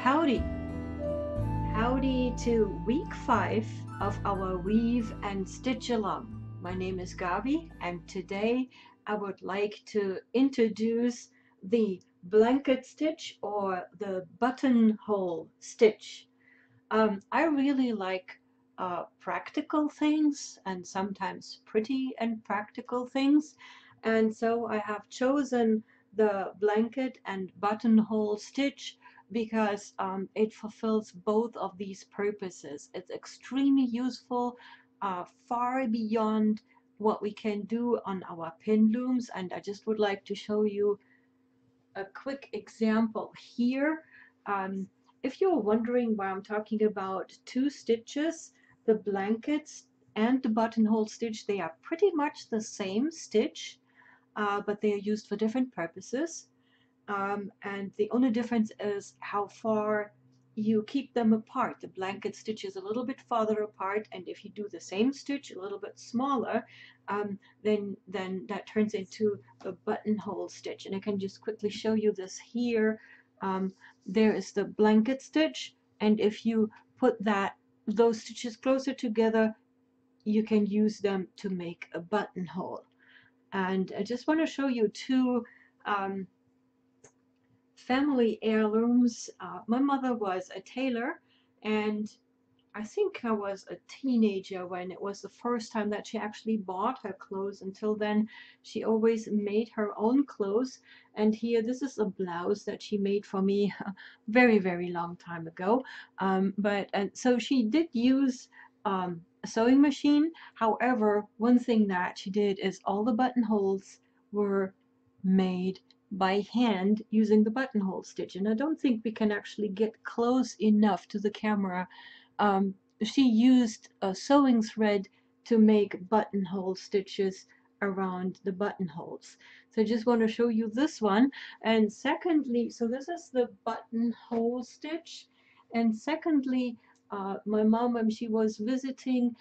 Howdy! Howdy to week 5 of our Weave and Stitch Along. My name is Gabi, and today I would like to introduce the blanket stitch or the buttonhole stitch. I really like practical things and sometimes pretty and practical things, and so I have chosen the blanket and buttonhole stitch because it fulfills both of these purposes. It's extremely useful, far beyond what we can do on our pin looms, and I just would like to show you a quick example here. Um, if you're wondering why I'm talking about two stitches, the blankets and the buttonhole stitch, they are pretty much the same stitch, but they are used for different purposes. And the only difference is how far you keep them apart. The blanket stitch is a little bit farther apart, and if you do the same stitch a little bit smaller, then that turns into a buttonhole stitch. And I can just quickly show you this here. There is the blanket stitch, and if you put those stitches closer together, you can use them to make a buttonhole. And I just want to show you two family heirlooms. My mother was a tailor, and I think I was a teenager when it was the first time that she actually bought her clothes. Until then, she always made her own clothes. And here, this is a blouse that she made for me a very, very long time ago. And so she did use a sewing machine. However, one thing that she did is all the buttonholes were made by hand using the buttonhole stitch. And I don't think we can actually get close enough to the camera. She used a sewing thread to make buttonhole stitches around the buttonholes. So I just want to show you this one. And secondly, so this is the buttonhole stitch. And secondly, my mom, when she was visiting,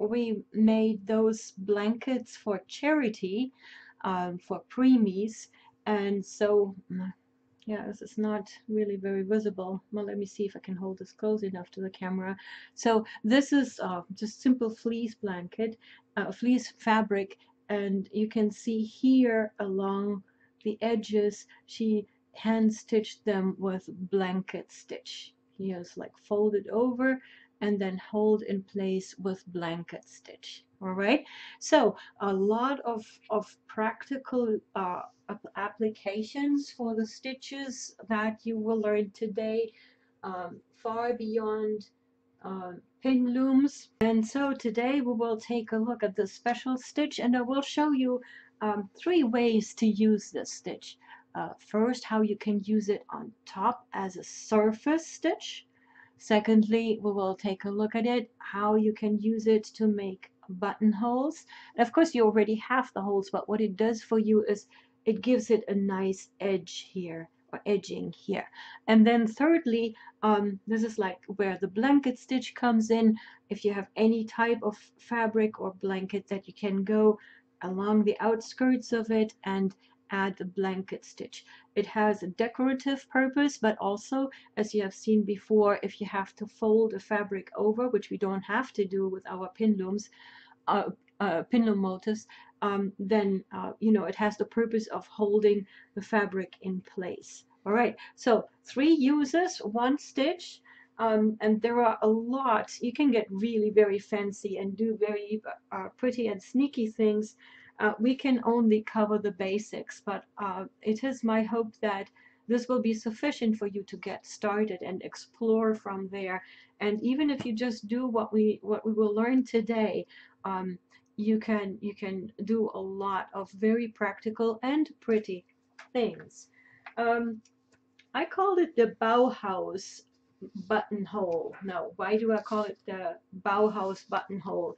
we made those blankets for charity, for preemies. And so yeah, this is not really very visible. Well, let me see if I can hold this close enough to the camera. So this is just simple fleece blanket, fleece fabric, and you can see here along the edges, she hand stitched them with blanket stitch. Here's like folded over and then hold in place with blanket stitch. All right, so a lot of practical applications for the stitches that you will learn today, far beyond pin looms. And so today we will take a look at the special stitch, and I will show you 3 ways to use this stitch. First, how you can use it on top as a surface stitch. Secondly, we will take a look at it, how you can use it to make buttonholes. And of course, you already have the holes, but what it does for you is it gives it a nice edge here, or edging here. And then thirdly, this is like where the blanket stitch comes in. If you have any type of fabric or blanket, that you can go along the outskirts of it and add the blanket stitch. It has a decorative purpose, but also, as you have seen before, if you have to fold a fabric over, which we don't have to do with our pin looms, pin loom motifs, then it has the purpose of holding the fabric in place. All right, so 3 uses, 1 stitch. And there are a lot. You can get really very fancy and do very pretty and sneaky things. We can only cover the basics, but it is my hope that this will be sufficient for you to get started and explore from there. And even if you just do what we will learn today, you can do a lot of very practical and pretty things. I call it the Bauhaus buttonhole. No, why do I call it the Bauhaus buttonhole?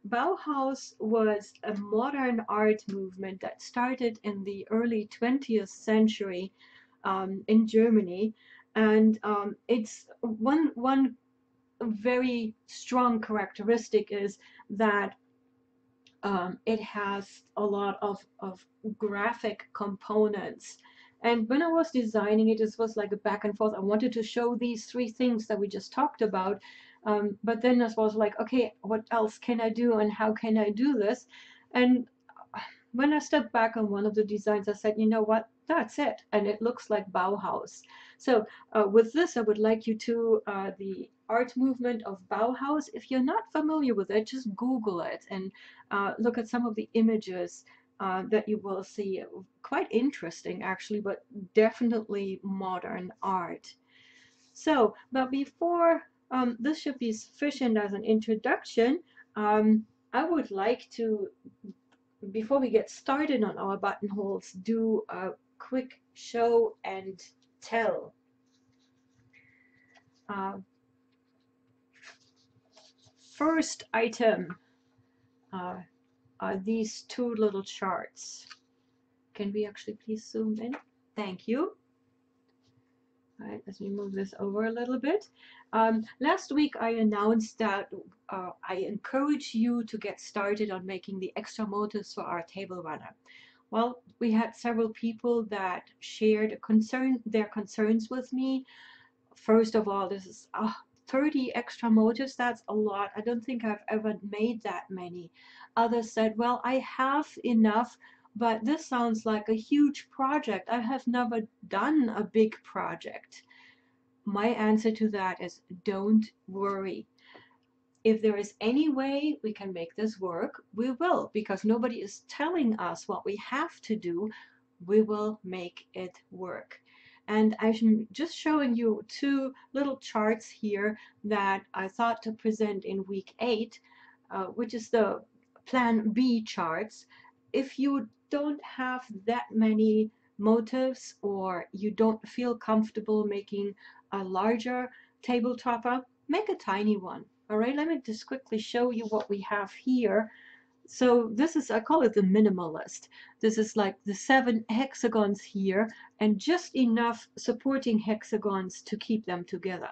Bauhaus was a modern art movement that started in the early 20th century in Germany, and it's one very strong characteristic is that it has a lot of graphic components, And when I was designing it, it was like a back and forth. I wanted to show these three things that we just talked about, but then I was like, okay, what else can I do and how can I do this? And when I stepped back on one of the designs, I said, you know what, that's it. And it looks like Bauhaus. So with this, I would like you to the art movement of Bauhaus. If you're not familiar with it, just Google it and look at some of the images that you will see. Quite interesting, actually, but definitely modern art. So, but before this should be sufficient as an introduction, I would like to, before we get started on our buttonholes, do a quick show and tell. First item are these two little charts. Can we actually please zoom in? Thank you. All right, let me move this over a little bit. Last week I announced that I encourage you to get started on making the extra motifs for our table runner. Well, we had several people that shared their concerns with me. First of all, this is 30 extra motifs. That's a lot. I don't think I've ever made that many. Others said, well, I have enough, but this sounds like a huge project. I have never done a big project. My answer to that is don't worry. If there is any way we can make this work, we will, because nobody is telling us what we have to do. We will make it work. And I'm just showing you two little charts here that I thought to present in week 8, which is the Plan B charts. If you don't have that many motifs or you don't feel comfortable making a larger table topper, make a tiny one. All right, let me just quickly show you what we have here. So this is, I call it the minimalist. This is like the 7 hexagons here and just enough supporting hexagons to keep them together.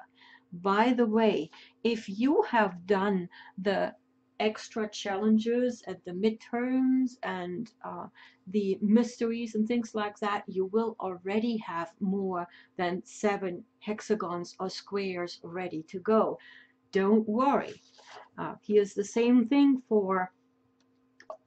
By the way, if you have done the extra challenges at the midterms and the mysteries and things like that, you will already have more than 7 hexagons or squares ready to go. Don't worry. Here's the same thing for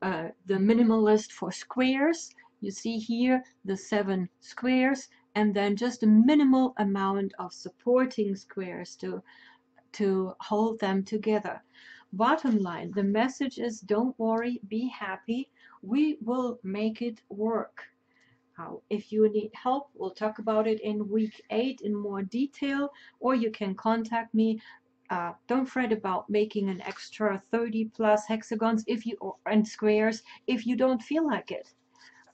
the minimalist for squares. You see here the 7 squares and then just a minimal amount of supporting squares to hold them together. Bottom line, the message is don't worry, be happy. We will make it work. If you need help, we'll talk about it in week 8 in more detail, or you can contact me. Don't fret about making an extra 30 plus hexagons and squares if you don't feel like it.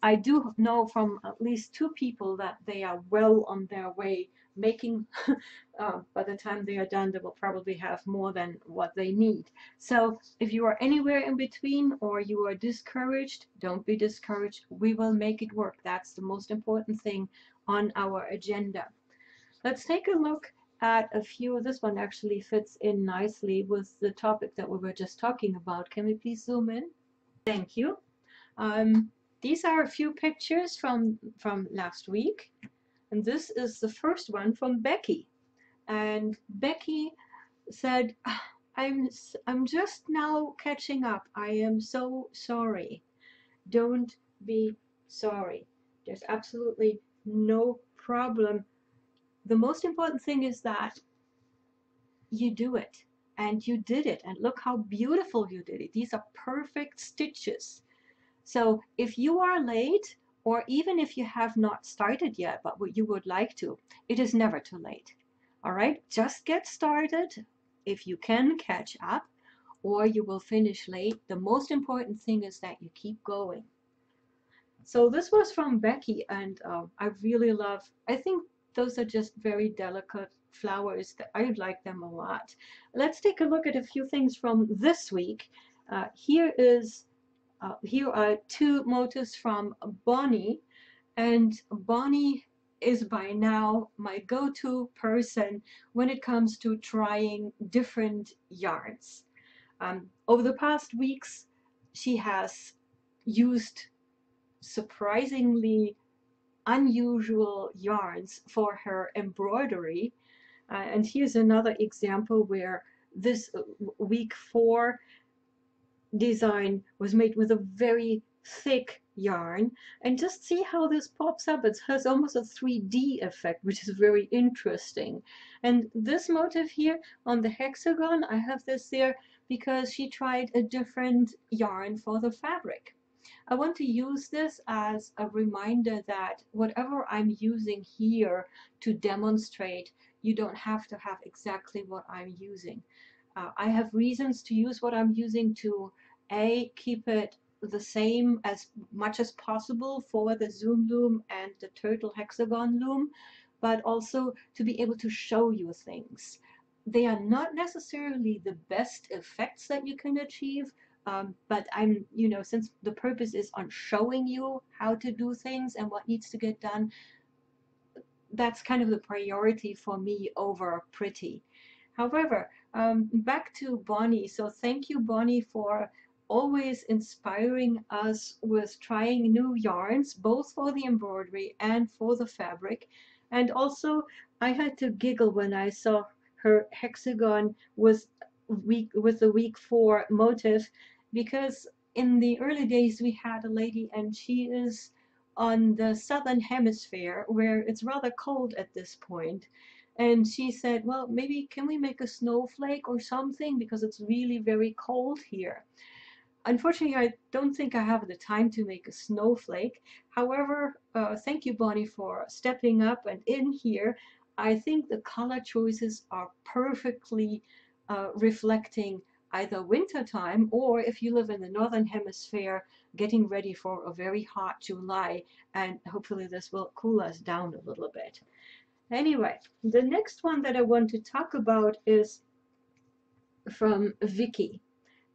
I do know from at least 2 people that they are well on their way making, by the time they are done, they will probably have more than what they need. So if you are anywhere in between or you are discouraged, don't be discouraged. We will make it work. That's the most important thing on our agenda. Let's take a look at a few. This one actually fits in nicely with the topic that we were just talking about. Can we please zoom in? Thank you. These are a few pictures from last week, and this is the first one from Becky. And Becky said, I'm just now catching up. I am so sorry. Don't be sorry. There's absolutely no problem. The most important thing is that you do it, and you did it, and look how beautiful you did it. These are perfect stitches. So if you are late, or even if you have not started yet, but you would like to, it is never too late. All right, just get started. If you can catch up, or you will finish late, the most important thing is that you keep going. So this was from Becky, and I really love, I think those are just very delicate flowers. I like them a lot. Let's take a look at a few things from this week. Here are 2 motifs from Bonnie, and Bonnie is by now my go-to person when it comes to trying different yarns. Over the past weeks, she has used surprisingly unusual yarns for her embroidery. And here's another example where this week 4 design was made with a very thick yarn, and just see how this pops up. It has almost a 3D effect, which is very interesting. And this motif here on the hexagon, I have this there because she tried a different yarn for the fabric. I want to use this as a reminder that whatever I'm using here to demonstrate, you don't have to have exactly what I'm using. I have reasons to use what I'm using to keep it the same as much as possible for the Zoom loom and the Turtle Hexagon loom, but also to be able to show you things. They are not necessarily the best effects that you can achieve, but I'm, since the purpose is on showing you how to do things and what needs to get done, that's kind of the priority for me over pretty. However, back to Bonnie. So thank you, Bonnie, for always inspiring us with trying new yarns, both for the embroidery and for the fabric. And also, I had to giggle when I saw her hexagon with the week 4 motif, because in the early days we had a lady, and she is on the southern hemisphere where it's rather cold at this point. And she said, well, maybe can we make a snowflake or something, because it's really very cold here. Unfortunately, I don't think I have the time to make a snowflake. However, thank you, Bonnie, for stepping up. And in here, I think the color choices are perfectly reflecting either winter time, or if you live in the northern hemisphere, getting ready for a very hot July. And hopefully this will cool us down a little bit. Anyway, the next one that I want to talk about is from Vicky.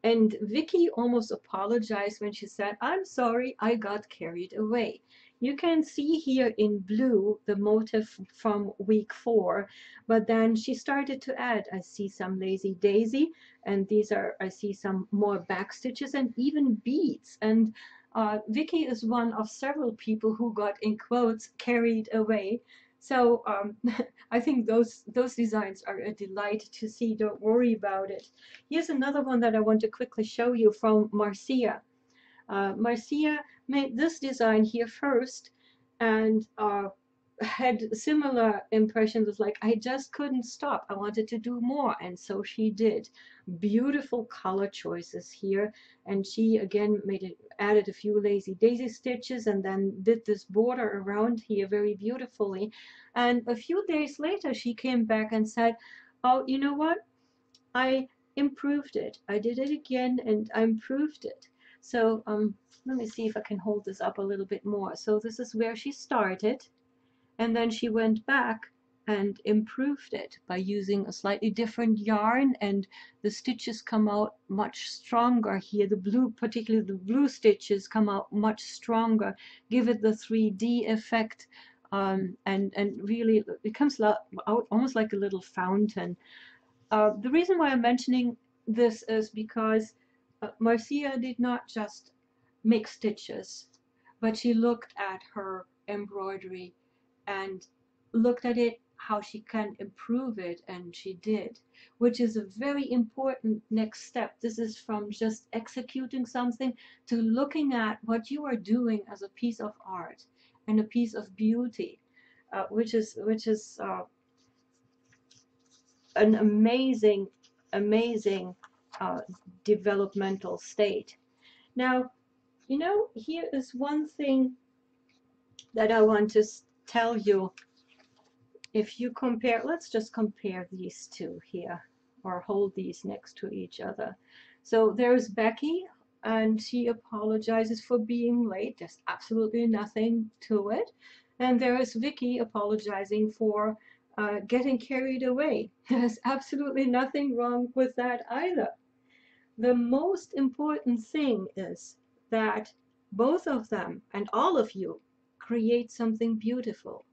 And Vicky almost apologized when she said, I'm sorry, I got carried away. You can see here in blue the motif from week 4, but then she started to add, I see some lazy daisy, and these are, I see some more back stitches and even beads. And Vicky is one of several people who got, in quotes, carried away. So I think those designs are a delight to see. Don't worry about it. Here's another one that I want to quickly show you from Marcia. Marcia made this design here first, and had similar impressions of like, I just couldn't stop. I wanted to do more, and so she did. Beautiful color choices here, and she again added a few lazy daisy stitches, and then did this border around here very beautifully. And a few days later she came back and said, oh, you know what, I improved it. I did it again and I improved it. So let me see if I can hold this up a little bit more. So this is where she started, and then she went back and improved it by using a slightly different yarn, and the stitches come out much stronger here. The blue, particularly the blue stitches, come out much stronger, give it the 3D effect, and really it comes out almost like a little fountain. The reason why I'm mentioning this is because Marcia did not just make stitches, but she looked at her embroidery and looked at it, how she can improve it, and she did, which is a very important next step. This is from just executing something to looking at what you are doing as a piece of art and a piece of beauty, which is an amazing, amazing developmental state. Now, here is one thing that I want to tell you. If you compare, let's just compare these two here, or hold these next to each other. So there's Becky, and she apologizes for being late. There's absolutely nothing to it. And there is Vicky apologizing for getting carried away. There's absolutely nothing wrong with that either. The most important thing is that both of them and all of you create something beautiful.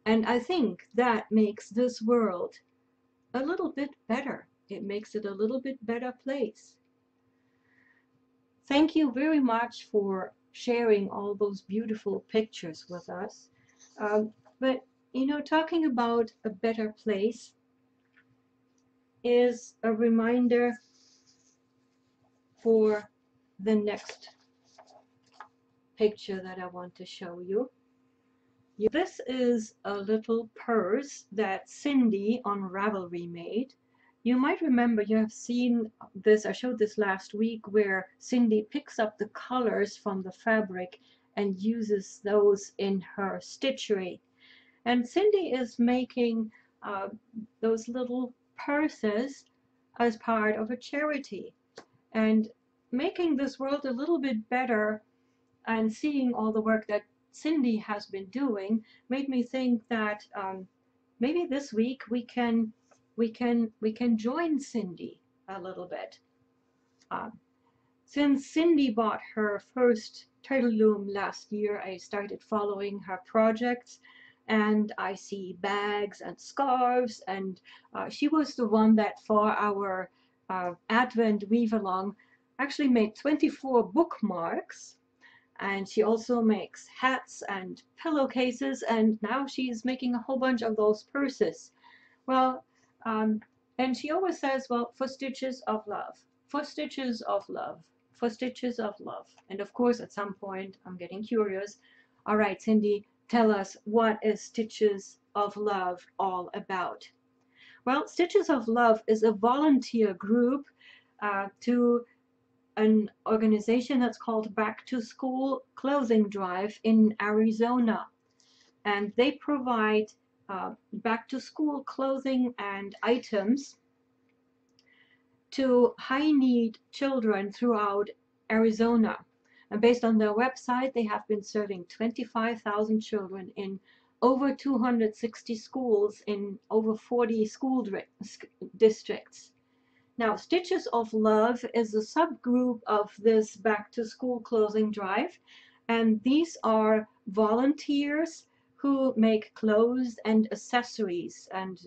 And I think that makes this world a little bit better. It makes it a little bit better place. Thank you very much for sharing all those beautiful pictures with us. But you know, talking about a better place is a reminder for the next picture that I want to show you. This is a little purse that Cindy on Ravelry made. You might remember, you have seen this, I showed this last week, where Cindy picks up the colors from the fabric and uses those in her stitchery. And Cindy is making those little purses as part of a charity. And making this world a little bit better and seeing all the work that Cindy has been doing made me think that maybe this week we can join Cindy a little bit. Since Cindy bought her first turtle loom last year, I started following her projects, and I see bags and scarves, and she was the one that for our Advent weave along actually made 24 bookmarks. And she also makes hats and pillowcases, and now she's making a whole bunch of those purses. Well, and she always says, well, for stitches of love, for stitches of love, for stitches of love. And of course, at some point, I'm getting curious. All right, Cindy, tell us, what is Stitches of Love all about? Well, Stitches of Love is a volunteer group to an organization that's called Back to School Clothing Drive in Arizona. And they provide back to school clothing and items to high need children throughout Arizona. And based on their website, they have been serving 25,000 children in over 260 schools in over 40 school districts. Now, Stitches of Love is a subgroup of this back to school clothing drive, and these are volunteers who make clothes and accessories. And,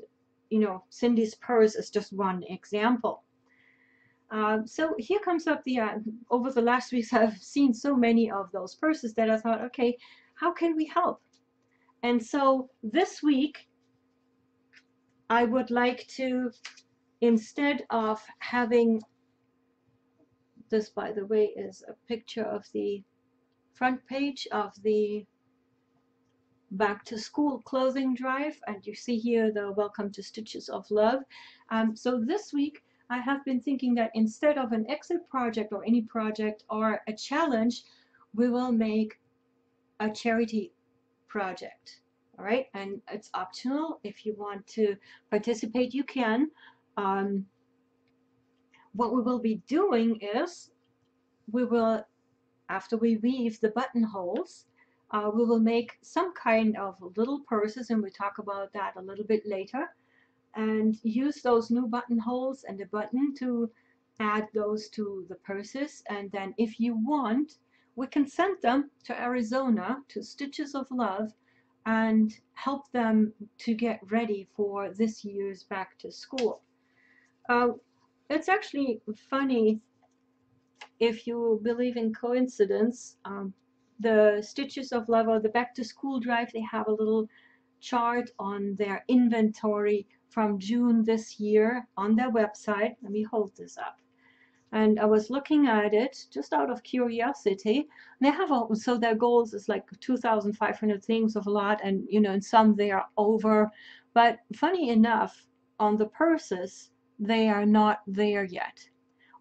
you know, Cindy's purse is just one example. So here comes up the, over the last weeks, I've seen so many of those purses that I thought, okay, how can we help? And so this week, I would like to, instead of having this, by the way, is a picture of the front page of the Back to School clothing drive, and you see here the Welcome to Stitches of Love. So this week I have been thinking that instead of an exit project or any project or a challenge, we will make a charity project. All right, and it's optional. If you want to participate, you can. What we will be doing is we will, after we weave the buttonholes, we will make some kind of little purses, and we'll talk about that a little bit later, and use those new buttonholes and the button to add those to the purses. And then if you want, we can send them to Arizona to Stitches of Love and help them to get ready for this year's back to school. It's actually funny, if you believe in coincidence, the Stitches of Love or the back to school drive, they have a little chart on their inventory from June this year on their website. Let me hold this up. And I was looking at it just out of curiosity. They have so their goals is like 2,500 things, of a lot, and you know, in some they are over. But funny enough, on the purses, they are not there yet.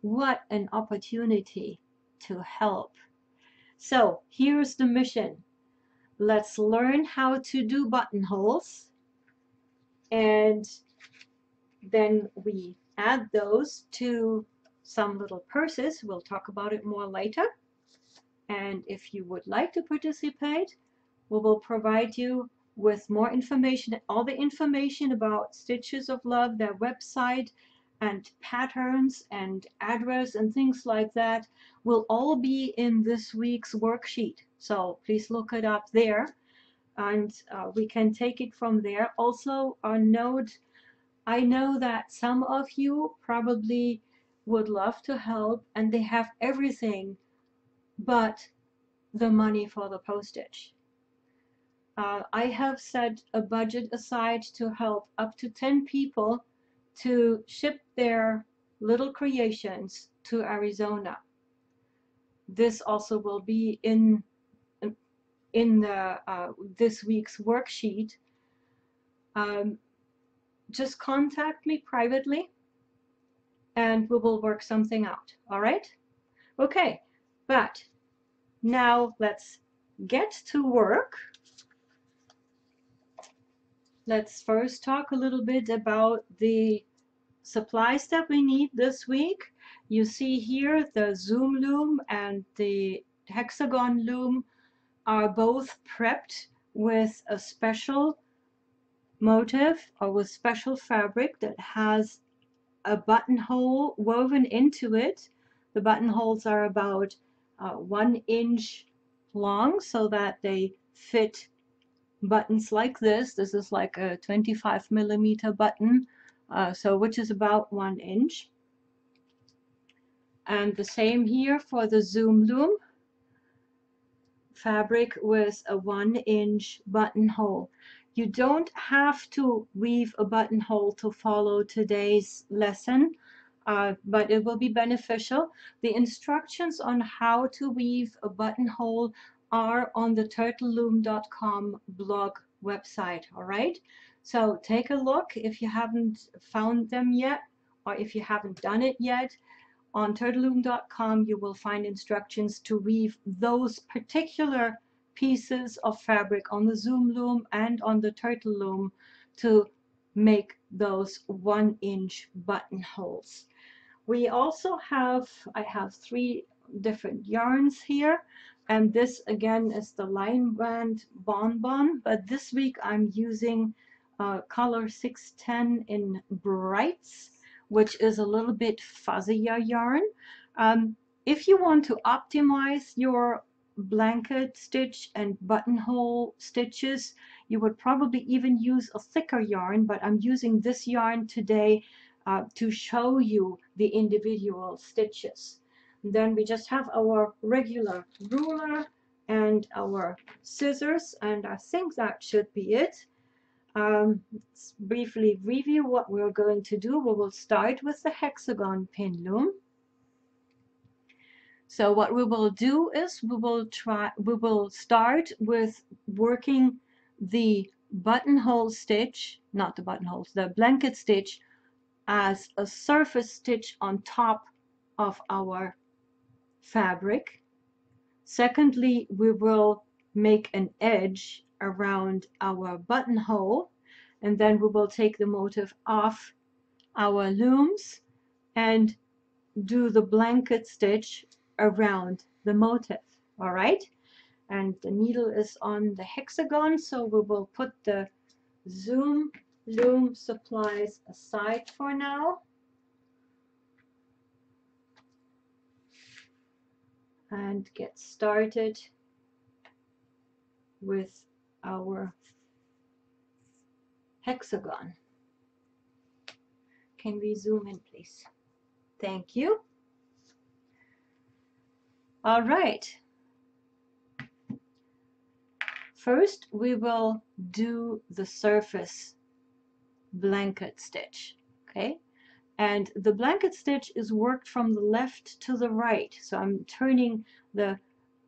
What an opportunity to help. So here's the mission. Let's learn how to do buttonholes, and then we add those to some little purses. We'll talk about it more later. And if you would like to participate, we will provide you with more information, all the information about Stitches of Love, their website, and patterns and address and things like that will all be in this week's worksheet. So please look it up there, and we can take it from there. Also, a note, I know that some of you probably would love to help, and they have everything but the money for the postage. I have set a budget aside to help up to 10 people to ship their little creations to Arizona. This also will be in the this week's worksheet. Just contact me privately and we will work something out. All right? Okay, but now let's get to work. Let's first talk a little bit about the supplies that we need this week. You see here the Zoom loom and the Hexagon loom are both prepped with a special motif or with special fabric that has a buttonhole woven into it. The buttonholes are about 1 inch long so that they fit buttons like this. This is like a 25mm button, which is about 1 inch. And the same here for the Zoom loom, fabric with a 1 inch buttonhole. You don't have to weave a buttonhole to follow today's lesson, but it will be beneficial. The instructions on how to weave a buttonhole are on the turtleloom.com blog website, all right? So take a look if you haven't found them yet, or if you haven't done it yet. On turtleloom.com you will find instructions to weave those particular pieces of fabric on the Zoom loom and on the turtle loom to make those 1 inch buttonholes. We also have, I have 3 different yarns here, and this again is the line band bonbon, but this week I'm using color 610 in Brights, which is a little bit fuzzier yarn. If you want to optimize your blanket stitch and buttonhole stitches, you would probably even use a thicker yarn, but I'm using this yarn today to show you the individual stitches. And then we just have our regular ruler and our scissors, and I think that should be it. Let's briefly review what we're going to do. We will start with the hexagon pin loom. So what we will do is we will start with working the buttonhole stitch, not the buttonholes, the blanket stitch as a surface stitch on top of our fabric. Secondly, we will make an edge around our buttonhole, and then we will take the motif off our looms and do the blanket stitch around the motif. All right, and the needle is on the hexagon, so we will put the Zoom loom supplies aside for now and get started with our hexagon. Can we zoom in, please? Thank you. All right. First, we will do the surface blanket stitch, okay? And the blanket stitch is worked from the left to the right. So I'm turning the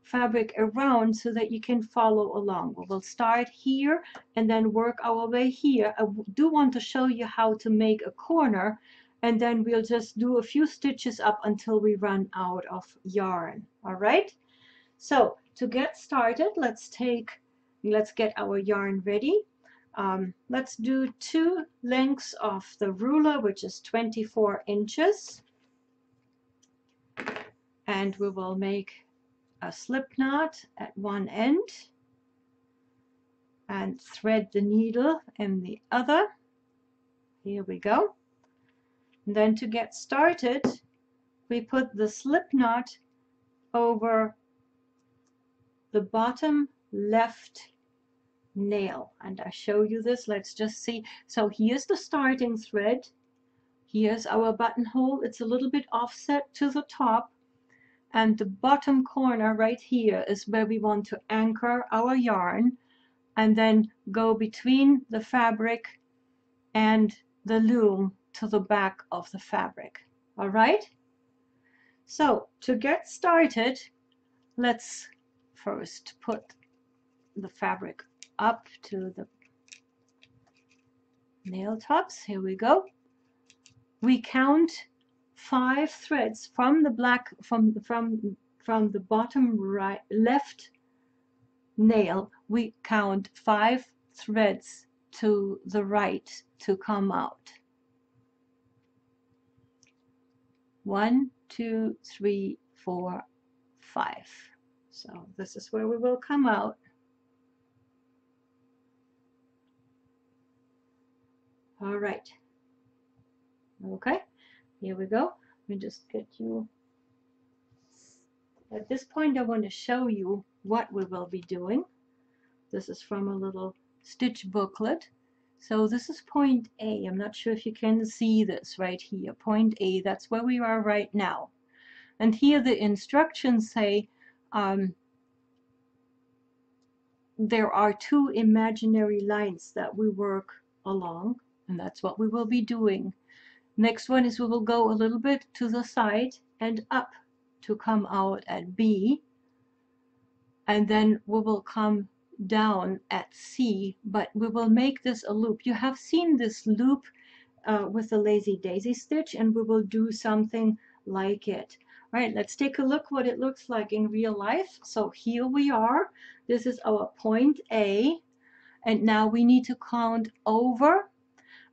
fabric around so that you can follow along. We will start here and then work our way here. I do want to show you how to make a corner, and then we'll just do a few stitches up until we run out of yarn. All right? So to get started, let's get our yarn ready. Let's do 2 lengths of the ruler, which is 24 inches. And we will make a slip knot at one end and thread the needle in the other. Here we go. And then to get started, we put the slip knot over the bottom left nail, and I show you this. Let's just see. So here's the starting thread, here's our buttonhole. It's a little bit offset to the top, and the bottom corner right here is where we want to anchor our yarn and then go between the fabric and the loom to the back of the fabric. All right? So to get started, let's first put the fabric up to the nail tops. Here we go. We count 5 threads from the black from the bottom right left nail. We count 5 threads to the right to come out. 1, 2, 3, 4, 5. So this is where we will come out. All right. Okay, here we go. Let me just get you. At this point, I want to show you what we will be doing. This is from a little stitch booklet. So this is point A. I'm not sure if you can see this right here. Point A, that's where we are right now. And here the instructions say there are 2 imaginary lines that we work along, and that's what we will be doing. Next one is we will go a little bit to the side and up to come out at B, and then we will come down at C, but we will make this a loop. You have seen this loop with the lazy daisy stitch, and we will do something like it. All right, let's take a look what it looks like in real life. So here we are. This is our point A, and now we need to count over.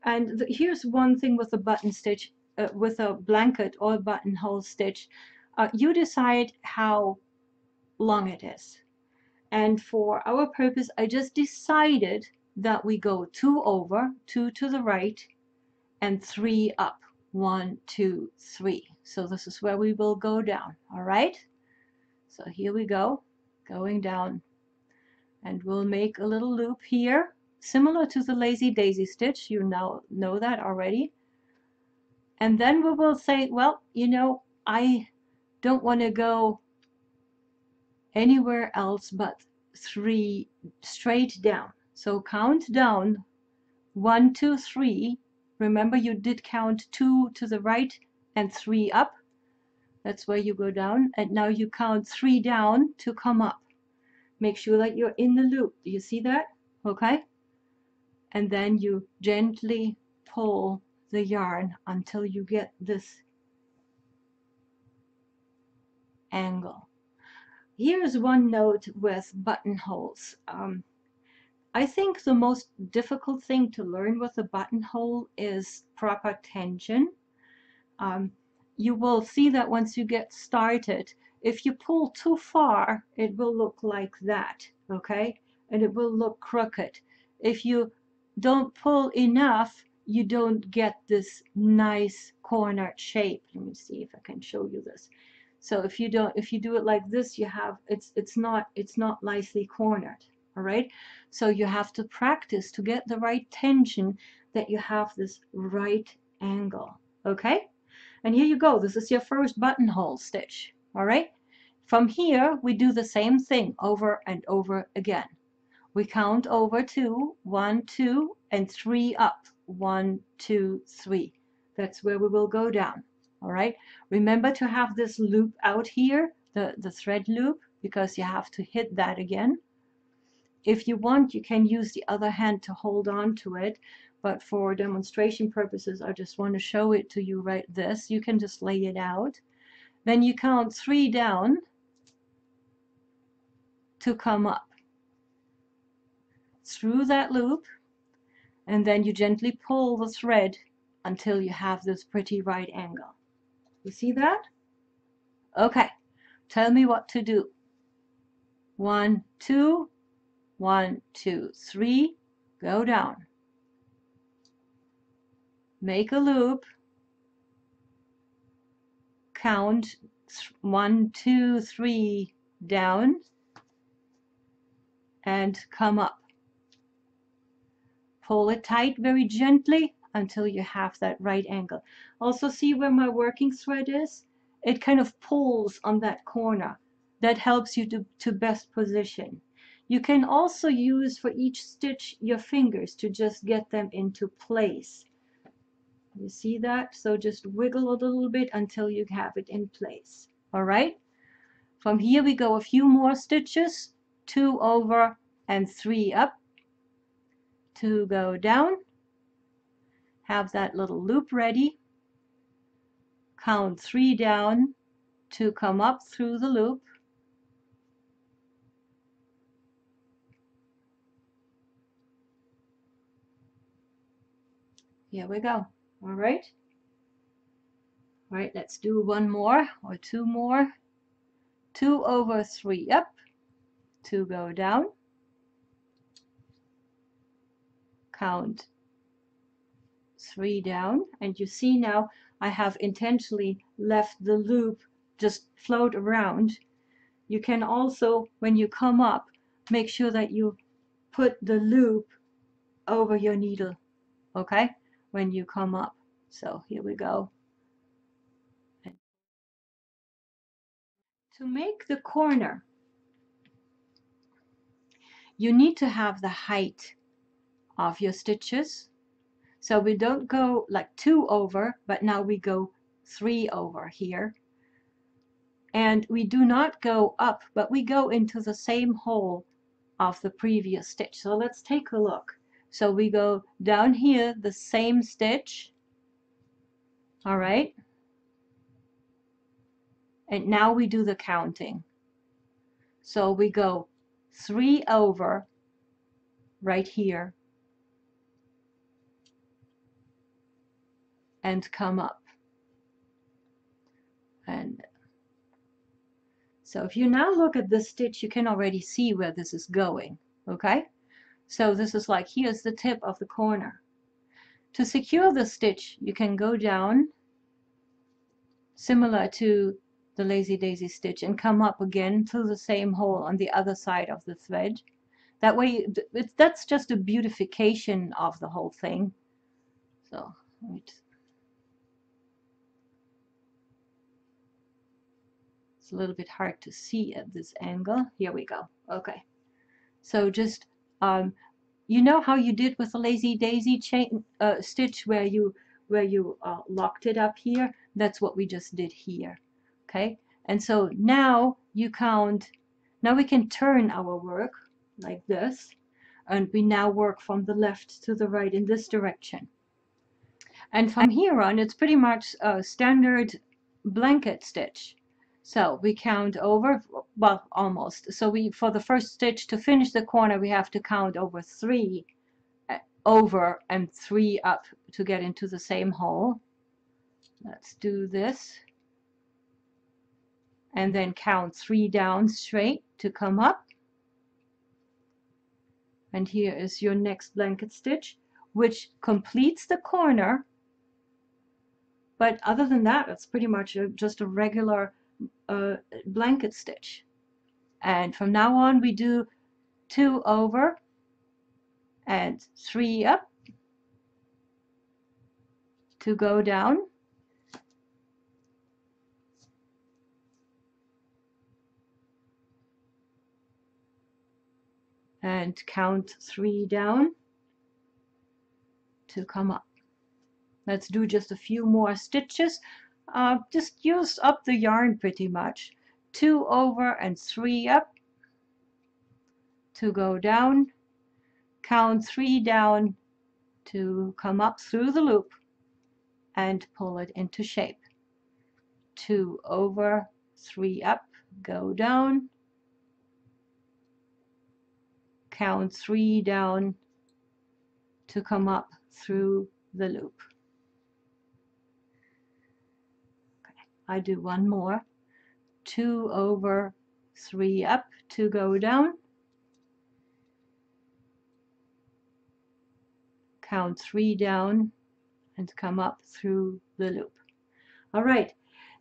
And here's one thing with a button stitch, with a blanket or buttonhole stitch. You decide how long it is. And for our purpose, I just decided that we go 2 over, 2 to the right, and 3 up. 1, 2, 3. So this is where we will go down. All right? So here we go, going down. And we'll make a little loop here, similar to the lazy daisy stitch. You now know that already. And then we will say, well, you know, I don't want to go anywhere else but 3 straight down. So count down 1, 2, 3. Remember, you did count 2 to the right and 3 up. That's where you go down. And now you count 3 down to come up. Make sure that you're in the loop. Do you see that? Okay. And then you gently pull the yarn until you get this angle. Here's one note with buttonholes. I think the most difficult thing to learn with a buttonhole is proper tension. You will see that once you get started, if you pull too far, it will look like that, okay? And it will look crooked. If you don't pull enough, you don't get this nice cornered shape. Let me see if I can show you this. So if you do it like this, you have it's not nicely cornered. All right, so you have to practice to get the right tension, that you have this right angle. Okay, and here you go. This is your first buttonhole stitch. All right, from here we do the same thing over and over again. We count over 2, 1, 2, and 3 up. 1, 2, 3. That's where we will go down. All right, remember to have this loop out here, the thread loop, because you have to hit that again. If you want, you can use the other hand to hold on to it, but for demonstration purposes, I just want to show it to you right this. You can just lay it out. Then you count 3 down to come up through that loop, and then you gently pull the thread until you have this pretty right angle. You see that? Okay, tell me what to do. 1, 2, 1, 2, 3, go down. Make a loop. Count 1, 2, 3 down and come up. Pull it tight very gently until you have that right angle. Also, see where my working thread is? it kind of pulls on that corner. That helps you to best position. You can also use for each stitch your fingers to just get them into place. You see that? So just wiggle it a little bit until you have it in place. All right? From here we go a few more stitches, 2 over and 3 up, 2 go down, have that little loop ready, count 3 down, 2 come up through the loop, here we go. All right, let's do one more or 2 more. 2 over 3 up, 2 go down, count 3 down, and you see now I have intentionally left the loop just float around. You can also, when you come up, make sure that you put the loop over your needle, okay, when you come up. So here we go. To make the corner, you need to have the height of your stitches. So we don't go like 2 over, but now we go 3 over here. And we do not go up, but we go into the same hole of the previous stitch. So let's take a look. So we go down here, the same stitch. All right. And now we do the counting. So we go 3 over right here and come up. And so if you now look at this stitch, you can already see where this is going. Okay. So this is like, here's the tip of the corner. To secure the stitch, you can go down similar to the lazy daisy stitch and come up again to the same hole on the other side of the thread. That way, that's just a beautification of the whole thing. So, wait. It's a little bit hard to see at this angle. Here we go. Okay. So just, you know how you did with the lazy daisy chain stitch where you locked it up here? That's what we just did here. Okay. And so now you count, now we can turn our work like this, and we now work from the left to the right in this direction. And from here on, it's pretty much a standard blanket stitch. So we count over, well, almost. So we, for the first stitch to finish the corner, we have to count over 3 over and 3 up to get into the same hole. Let's do this. And then count 3 down straight to come up. And here is your next blanket stitch, which completes the corner. But other than that, it's pretty much just a regular blanket stitch. And from now on, we do 2 over and 3 up to go down. And count 3 down to come up. Let's do just a few more stitches. Just use up the yarn pretty much. 2 over and 3 up to go down. Count 3 down to come up through the loop and pull it into shape. 2 over, 3 up, go down. Count 3 down to come up through the loop. Okay, I do one more. 2 over, 3 up to go down. Count 3 down and come up through the loop. All right,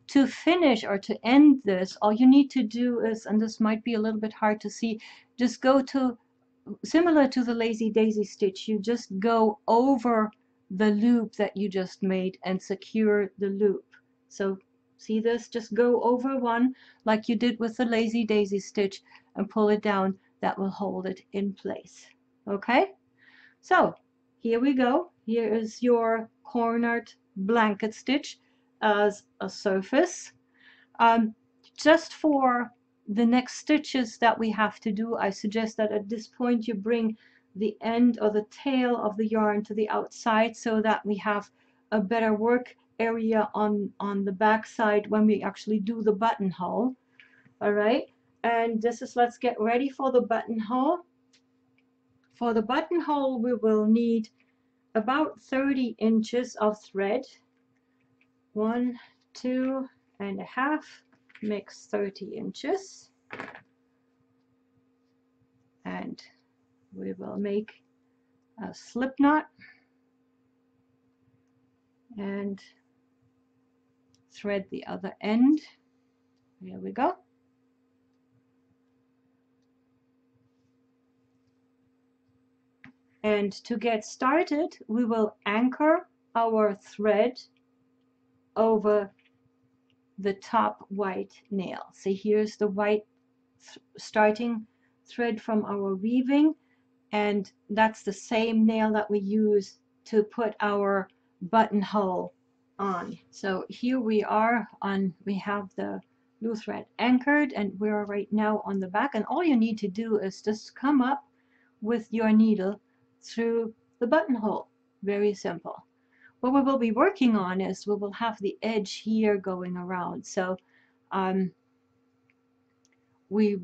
to finish or to end this, all you need to do is, and this might be a little bit hard to see, just go to, similar to the lazy daisy stitch, you just go over the loop that you just made and secure the loop. So See this? Just go over one like you did with the lazy daisy stitch and pull it down. That will hold it in place. Okay? So here we go. Here is your cornered blanket stitch as a surface. Just for the next stitches that we have to do, I suggest that at this point you bring the end or the tail of the yarn to the outside so that we have a better work area on the back side when we actually do the buttonhole. All right, and this is, let's get ready for the buttonhole. For the buttonhole we will need about 30 inches of thread. 1, 2.5 makes 30 inches, and we will make a slip knot and thread the other end. Here we go. And to get started, we will anchor our thread over the top white nail. See, here's the white starting thread from our weaving, and that's the same nail that we use to put our buttonhole on. So here we are on, we have the blue thread anchored, and we're right now on the back, and all you need to do is just come up with your needle through the buttonhole. Very simple. What we will be working on is we will have the edge here going around. So we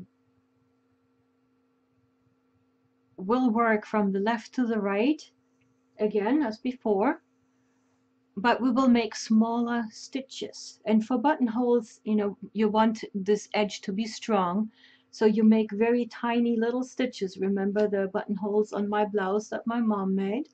will work from the left to the right again as before, but we will make smaller stitches. And for buttonholes, you know, you want this edge to be strong, so you make very tiny little stitches. Remember the buttonholes on my blouse that my mom made?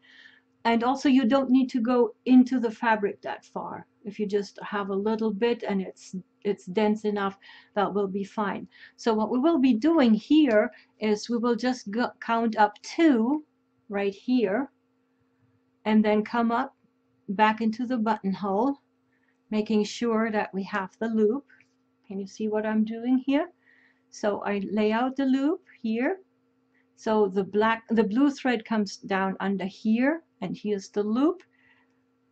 And also you don't need to go into the fabric that far. If you just have a little bit and it's dense enough, that will be fine. So what we will be doing here is we will just count up 2 right here, and then come up back into the buttonhole, making sure that we have the loop. Can you see what I'm doing here? So I lay out the loop here. So the blue thread comes down under here, and here's the loop.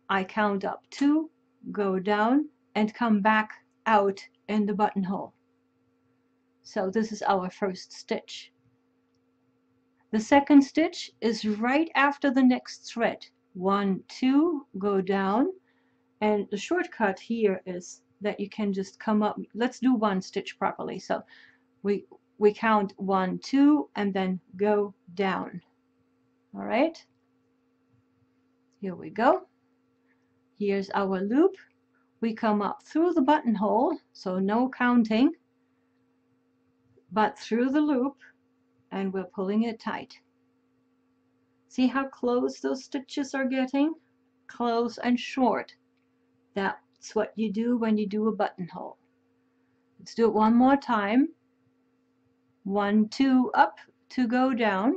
I count up 2, go down, and come back out in the buttonhole. So this is our first stitch. The second stitch is right after the next thread. 1, 2, go down, and the shortcut here is that you can just come up. Let's do one stitch properly. So we count 1, 2, and then go down. All right, here we go. Here's our loop. We come up through the buttonhole, so no counting, but through the loop, and we're pulling it tight. See how close those stitches are getting? Close and short. That's what you do when you do a buttonhole. Let's do it one more time. 1, 2, up to go down.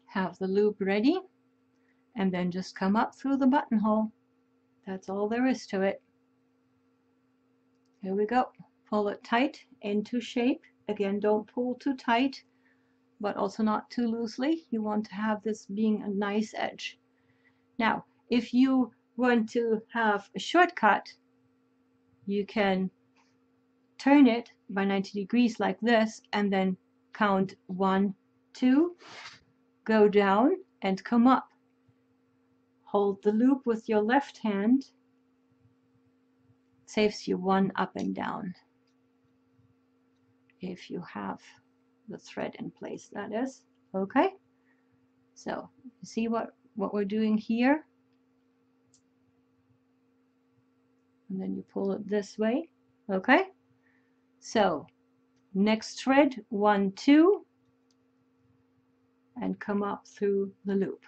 Have the loop ready, and then just come up through the buttonhole. That's all there is to it. Here we go. Pull it tight into shape. Again, don't pull too tight, but also not too loosely. You want to have this being a nice edge. Now, if you want to have a shortcut, you can turn it by 90 degrees like this, and then count 1, 2, go down and come up. Hold the loop with your left hand. Saves you 1 up and down. If you have the thread in place, that is. Okay, so you see what we're doing here, and then you pull it this way. Okay, so next thread, 1, 2, and come up through the loop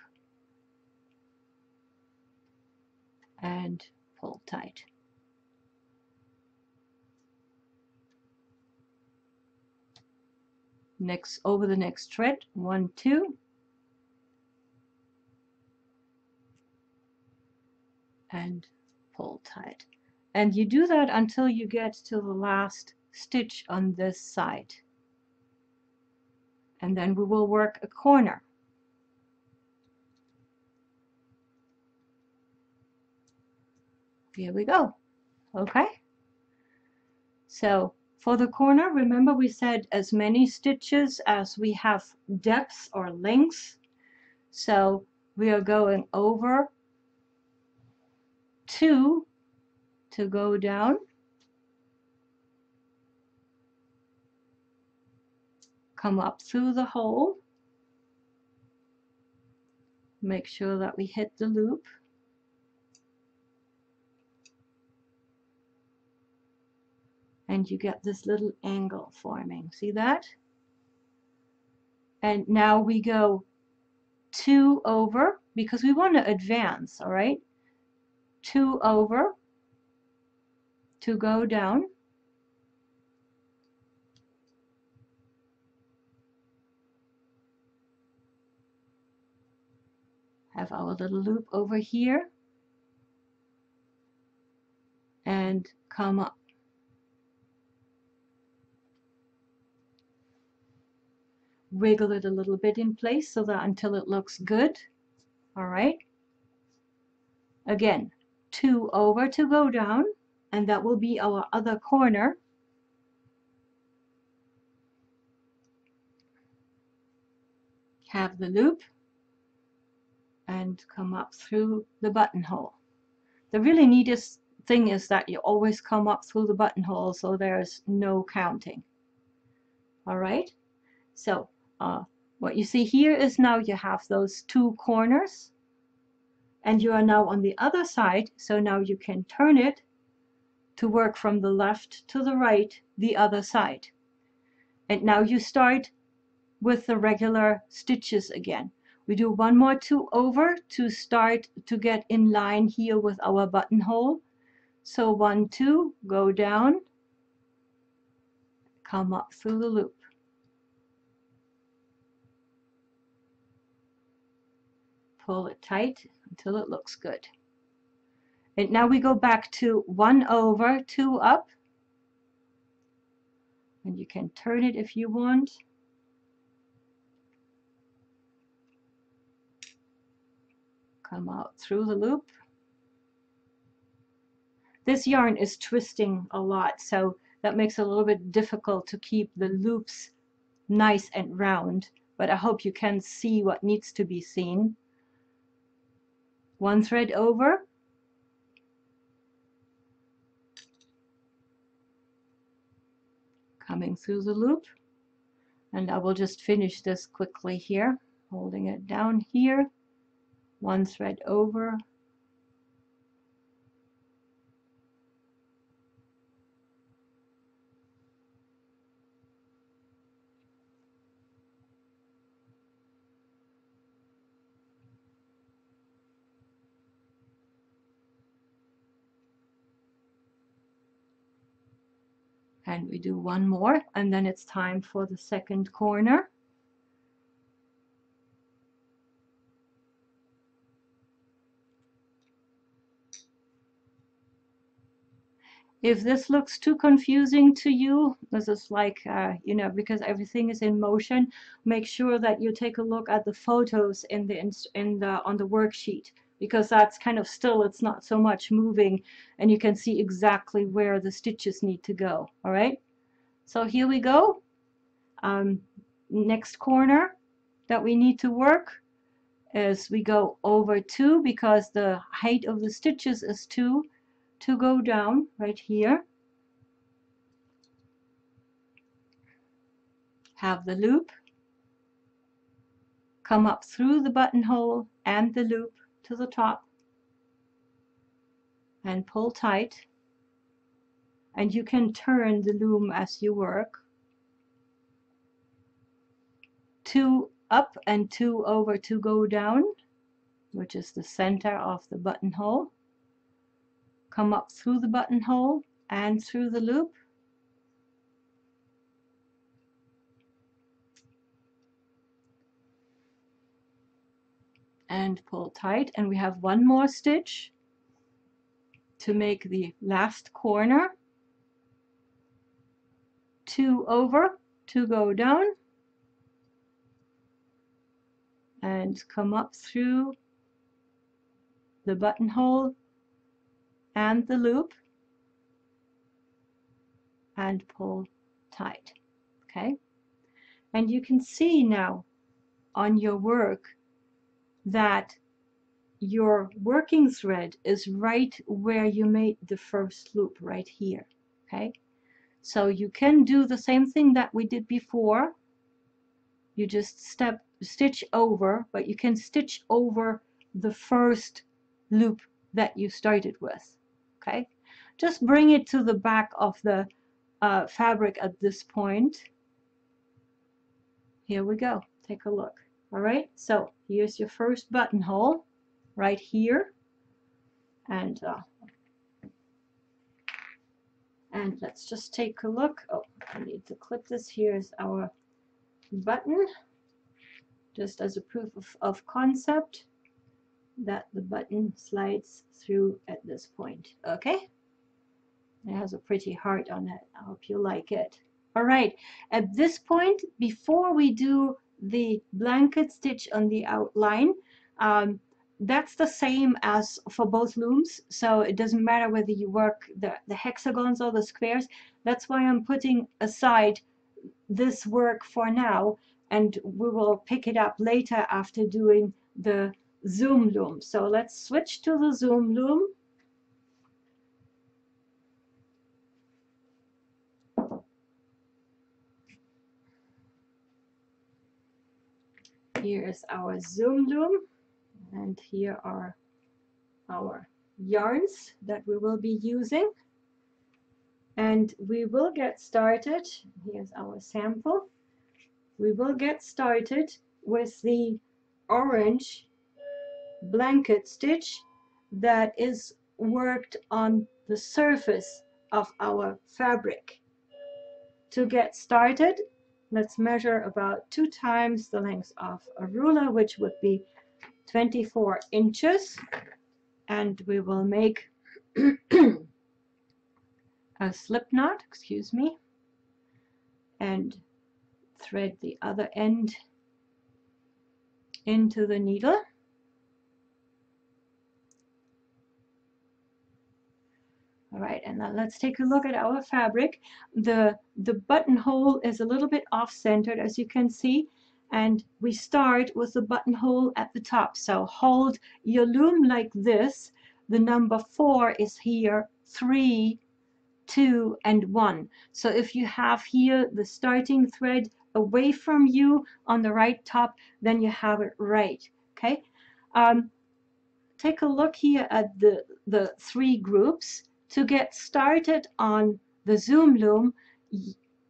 and pull tight. Next, over the next thread, 1, 2, and pull tight. And you do that until you get to the last stitch on this side. And then we will work a corner. Here we go. Okay. So for the corner, remember we said as many stitches as we have depth or length. So we are going over 2 to go down, come up through the hole, make sure that we hit the loop, and you get this little angle forming. See that? And now we go 2 over, because we want to advance, all right? 2 over to go down, have our little loop over here, and come up. Wiggle it a little bit in place so that until it looks good. All right. Again, 2 over to go down, and that will be our other corner. Have the loop and come up through the buttonhole. The really neatest thing is that you always come up through the buttonhole, so there's no counting. All right. So what you see here is now you have those 2 corners, and you are now on the other side, so now you can turn it to work from the left to the right, the other side. And now you start with the regular stitches again. We do 1 more 2 over to start to get in line here with our buttonhole. So 1, 2, go down, come up through the loop. Pull it tight until it looks good. And now we go back to 1 over, 2 up. And you can turn it if you want. Come out through the loop. This yarn is twisting a lot, so that makes it a little bit difficult to keep the loops nice and round, but I hope you can see what needs to be seen. 1 thread over, coming through the loop, and I will just finish this quickly here, holding it down here, 1 thread over, and we do 1 more, and then it's time for the second corner. If this looks too confusing to you, this is like, you know, because everything is in motion, make sure that you take a look at the photos on the worksheet, because that's kind of still, it's not so much moving, and you can see exactly where the stitches need to go. All right, so here we go. Next corner that we need to work is we go over 2, because the height of the stitches is 2, to go down right here, have the loop, come up through the buttonhole and the loop to the top, and pull tight, and you can turn the loom as you work. 2 up and 2 over to go down, which is the center of the buttonhole, come up through the buttonhole and through the loop, and pull tight, and we have 1 more stitch, to make the last corner, 2 over to go down, and come up through the buttonhole and the loop and pull tight. Okay, and you can see now on your work that your working thread is right where you made the first loop, right here. Okay, so you can do the same thing that we did before. You just stitch over, but you can stitch over the first loop that you started with. Okay, just bring it to the back of the fabric at this point. Here we go, take a look. All right, so here's your first buttonhole right here, and let's just take a look. Oh, I need to clip this. Here's our button, just as a proof of concept that the button slides through at this point. Okay, it has a pretty heart on it. I hope you like it. All right, at this point, before we do the blanket stitch on the outline, that's the same as for both looms, so it doesn't matter whether you work the hexagons or the squares. That's why I'm putting aside this work for now, and we will pick it up later after doing the zoom loom. So let's switch to the zoom loom. Here is our zoom loom, and here are our yarns that we will be using. And we will get started. Here's our sample. We will get started with the orange blanket stitch that is worked on the surface of our fabric. To get started, let's measure about 2 times the length of a ruler, which would be 24 inches, and we will make a slip knot, excuse me, and thread the other end into the needle. All right, and now let's take a look at our fabric. The buttonhole is a little bit off-centered, as you can see, and we start with the buttonhole at the top. So hold your loom like this. The number 4 is here, 3, 2, and 1. So if you have here the starting thread away from you on the right top, then you have it right. Okay. Take a look here at the 3 groups. To get started on the zoom loom,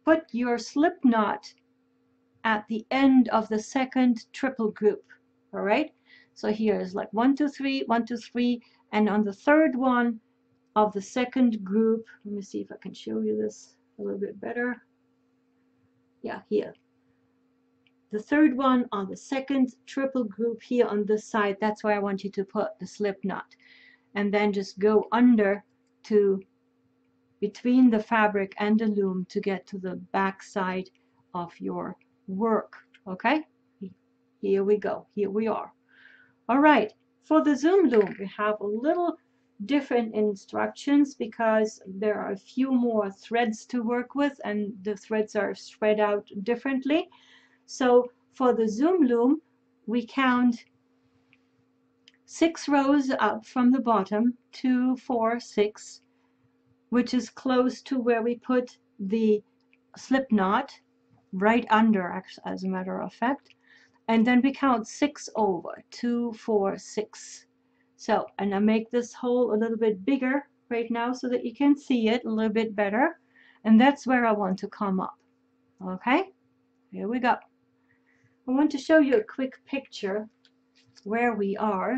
put your slip knot at the end of the second triple group. All right, so here is like 1, 2, 3, 1, 2, 3, and on the third one of the second group, let me see if I can show you this a little bit better. Yeah, here. The third one on the second triple group here on this side, that's where I want you to put the slip knot. And then just go under to between the fabric and the loom to get to the back side of your work. Okay, here we go, here we are. All right, for the zoom loom we have a little different instructions because there are a few more threads to work with and the threads are spread out differently. So for the zoom loom we count 6 rows up from the bottom, 2, 4, 6, which is close to where we put the slip knot, right under, as a matter of fact. And then we count 6 over, 2, 4, 6. So, and I make this hole a little bit bigger right now so that you can see it a little bit better. And that's where I want to come up. Okay, here we go. I want to show you a quick picture where we are.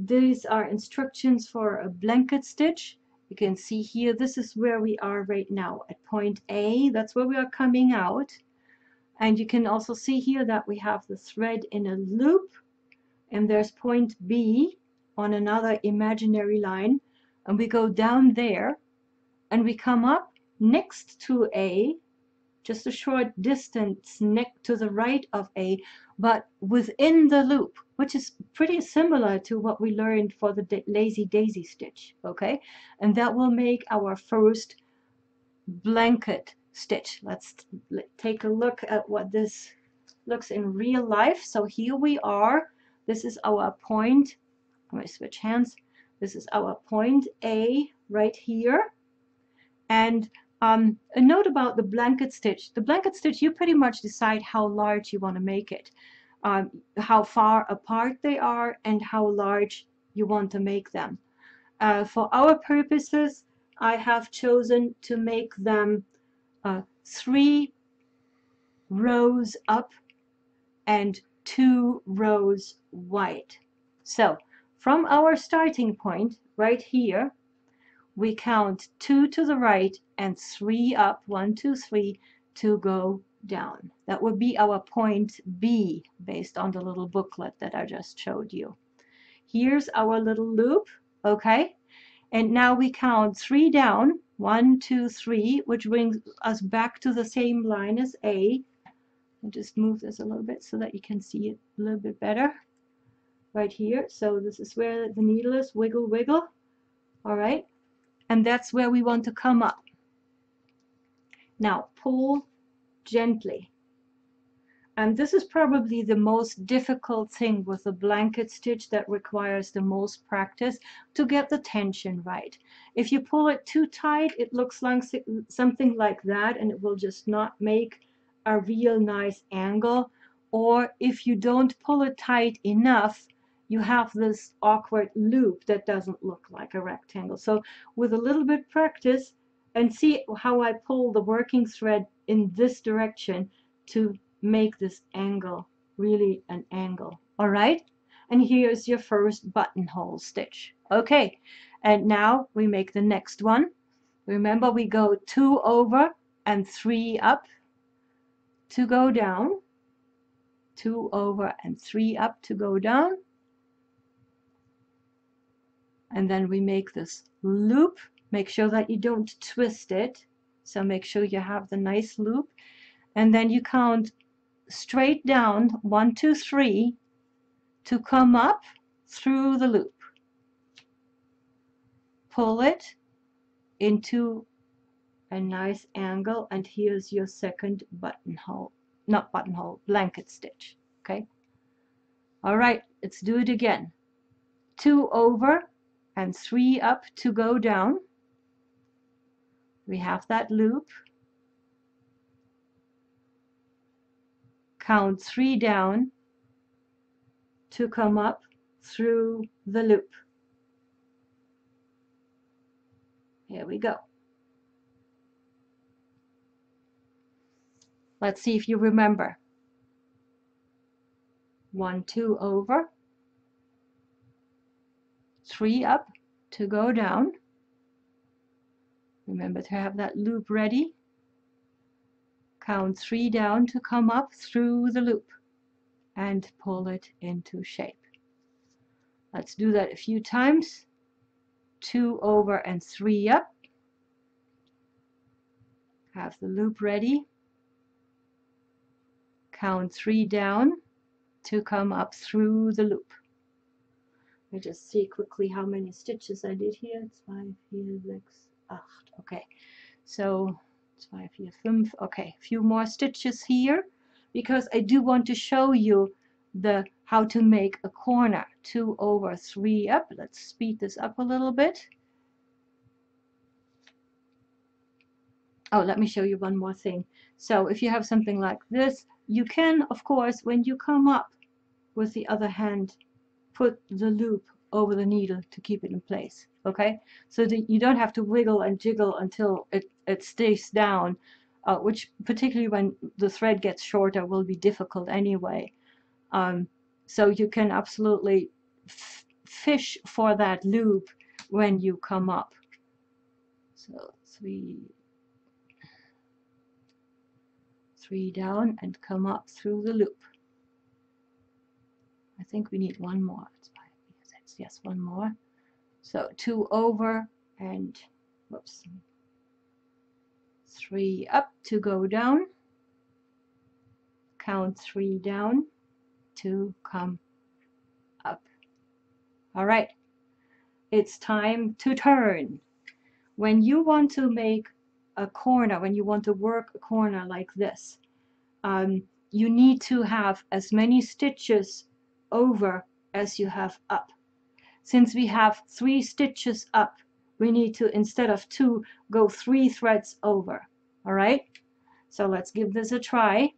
These are instructions for a blanket stitch. You can see here, this is where we are right now at point A. That's where we are coming out. And you can also see here that we have the thread in a loop. And there's point B. on another imaginary line, and we go down there, and we come up next to A, just a short distance next to the right of A, but within the loop, which is pretty similar to what we learned for the lazy daisy stitch, okay? And that will make our first blanket stitch. Let's take a look at what this looks in real life. So here we are. This is our point. I'm going to switch hands. This is our point A right here. And a note about the blanket stitch. The blanket stitch, you pretty much decide how large you want to make it, how far apart they are, and how large you want to make them. For our purposes, I have chosen to make them 3 rows up and 2 rows wide. So from our starting point right here, we count 2 to the right and 3 up, 1, 2, 3, to go down. That would be our point B based on the little booklet that I just showed you. Here's our little loop, okay? And now we count 3 down, 1, 2, 3, which brings us back to the same line as A. I'll just move this a little bit so that you can see it a little bit better. Right here, so this is where the needle is, wiggle, wiggle, all right? And that's where we want to come up. Now pull gently. And this is probably the most difficult thing with a blanket stitch that requires the most practice, to get the tension right. If you pull it too tight, it looks like something like that, and it will just not make a real nice angle. Or if you don't pull it tight enough, you have this awkward loop that doesn't look like a rectangle. So with a little bit of practice, and see how I pull the working thread in this direction to make this angle really an angle. All right, and here's your first buttonhole stitch. Okay, and now we make the next one. Remember, we go 2 over and 3 up to go down, 2 over and 3 up to go down, and then we make this loop. Make sure that you don't twist it, so make sure you have the nice loop, and then you count straight down 1, 2, 3 to come up through the loop. Pull it into a nice angle, and here's your second buttonhole, not buttonhole, blanket stitch. Okay, all right, let's do it again. 2 over and 3 up to go down. We have that loop. Count 3 down to come up through the loop. Here we go. Let's see if you remember. 1, 2 over, 3 up to go down. Remember to have that loop ready. Count 3 down to come up through the loop and pull it into shape. Let's do that a few times. 2 over and 3 up. Have the loop ready. Count 3 down to come up through the loop. Let me just see quickly how many stitches I did here. 5, 4, 6, 8. Okay, so 5, 4, 5. Okay, a few more stitches here, because I do want to show you how to make a corner. 2 over, 3 up. Let's speed this up a little bit. Oh, let me show you one more thing. So if you have something like this, you can, of course, when you come up with the other hand, put the loop over the needle to keep it in place. Okay, so that you don't have to wiggle and jiggle until it stays down, which particularly when the thread gets shorter will be difficult anyway. So you can absolutely fish for that loop when you come up. So 3 down and come up through the loop. I think we need one more. It's 5, 6. yes, one more. So 2 over and whoops, 3 up to go down, count 3 down to come up. All right, it's time to turn. When you want to make a corner, when you want to work a corner like this, you need to have as many stitches over as you have up. Since we have 3 stitches up, we need to, instead of 2, go 3 threads over. All right, so let's give this a try.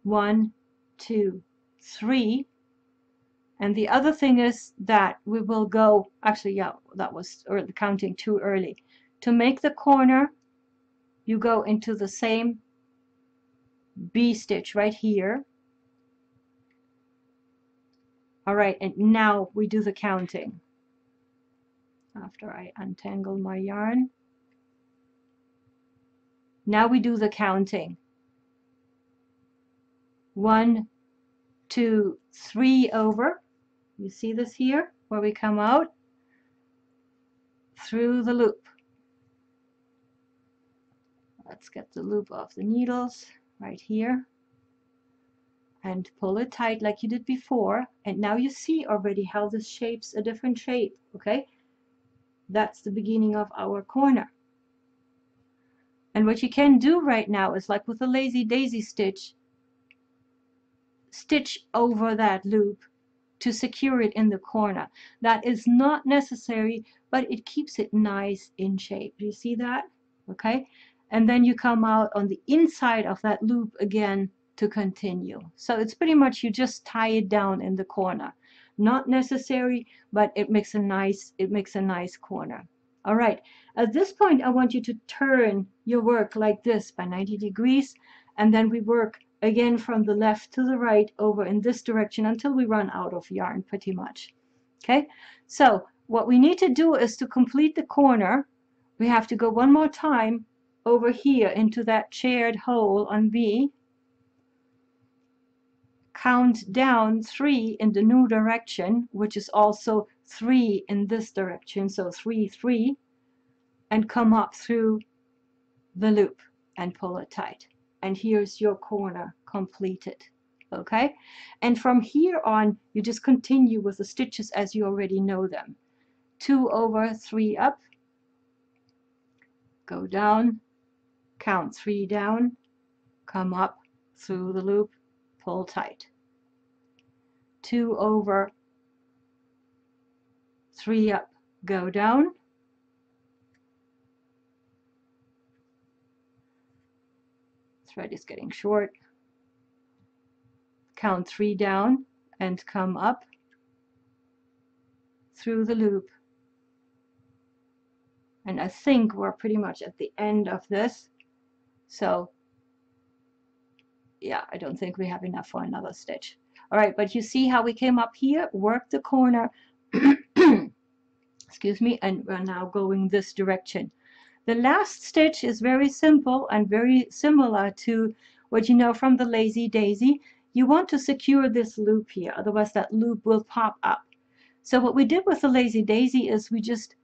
1, 2, 3. And the other thing is that we will go, actually, yeah, that was counting too early. To make the corner, you go into the same B stitch right here. All right, and now we do the counting. After I untangle my yarn, now we do the counting. 1, 2, 3 over. You see this here where we come out through the loop. Let's get the loop off the needles right here and pull it tight like you did before. And now you see already how this shapes a different shape. Okay, that's the beginning of our corner. And what you can do right now is, like with the lazy daisy stitch, stitch over that loop to secure it in the corner. That is not necessary, but it keeps it nice in shape. Do you see that? Okay, and then you come out on the inside of that loop again to continue. So it's pretty much, you just tie it down in the corner. Not necessary, but it makes a nice corner. All right, at this point I want you to turn your work like this by 90 degrees, and then we work again from the left to the right over in this direction until we run out of yarn pretty much. Okay, so what we need to do is, to complete the corner, we have to go one more time over here into that shared hole on B, count down 3 in the new direction, which is also 3 in this direction, so 3, 3, and come up through the loop and pull it tight. And here's your corner completed. Okay, and from here on you just continue with the stitches as you already know them. 2 over, 3 up, go down, count 3 down, come up through the loop, pull tight. 2 over, 3 up, go down, thread is getting short, count 3 down and come up through the loop. And I think we're pretty much at the end of this, so yeah, I don't think we have enough for another stitch. All right, but you see how we came up here, work the corner, excuse me, and we're now going this direction. The last stitch is very simple and very similar to what you know from the lazy daisy. You want to secure this loop here, otherwise that loop will pop up. So what we did with the lazy daisy is we just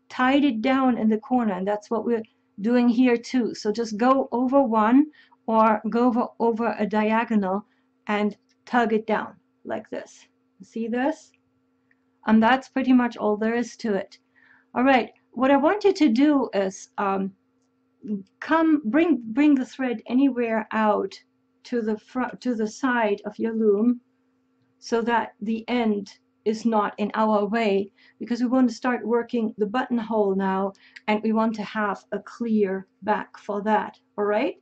tied it down in the corner, and that's what we're doing here too. So just go over one or go over a diagonal and tug it down like this. See this? And that's pretty much all there is to it. All right, what I want you to do is bring the thread anywhere out to the front, to the side of your loom, so that the end is not in our way, because we want to start working the buttonhole now, and we want to have a clear back for that. All right,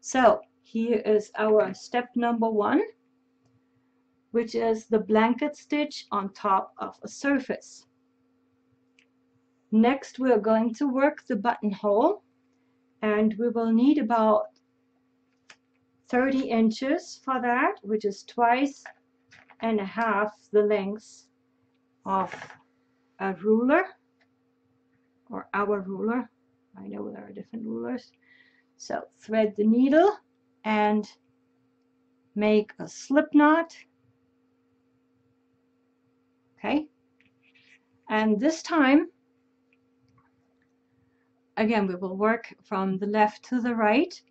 so here is our step number 1, which is the blanket stitch on top of a surface. Next we are going to work the buttonhole, and we will need about 30 inches for that, which is twice and a half the length of a ruler, or our ruler. I know there are different rulers. So thread the needle and make a slip knot, Okay, and this time again we will work from the left to the right.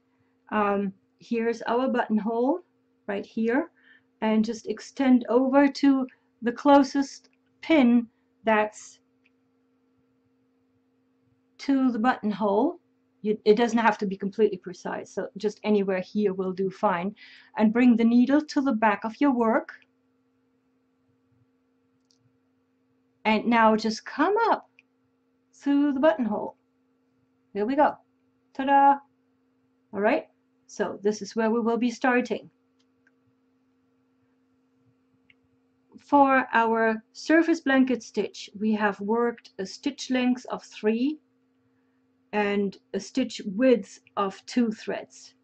Here's our buttonhole right here, and just extend over to the closest pin that's to the buttonhole. It doesn't have to be completely precise, so just anywhere here will do fine. And bring the needle to the back of your work. And now just come up through the buttonhole. Here we go. Ta-da! All right, so this is where we will be starting. For our surface blanket stitch, we have worked a stitch length of 3 and a stitch width of 2 threads.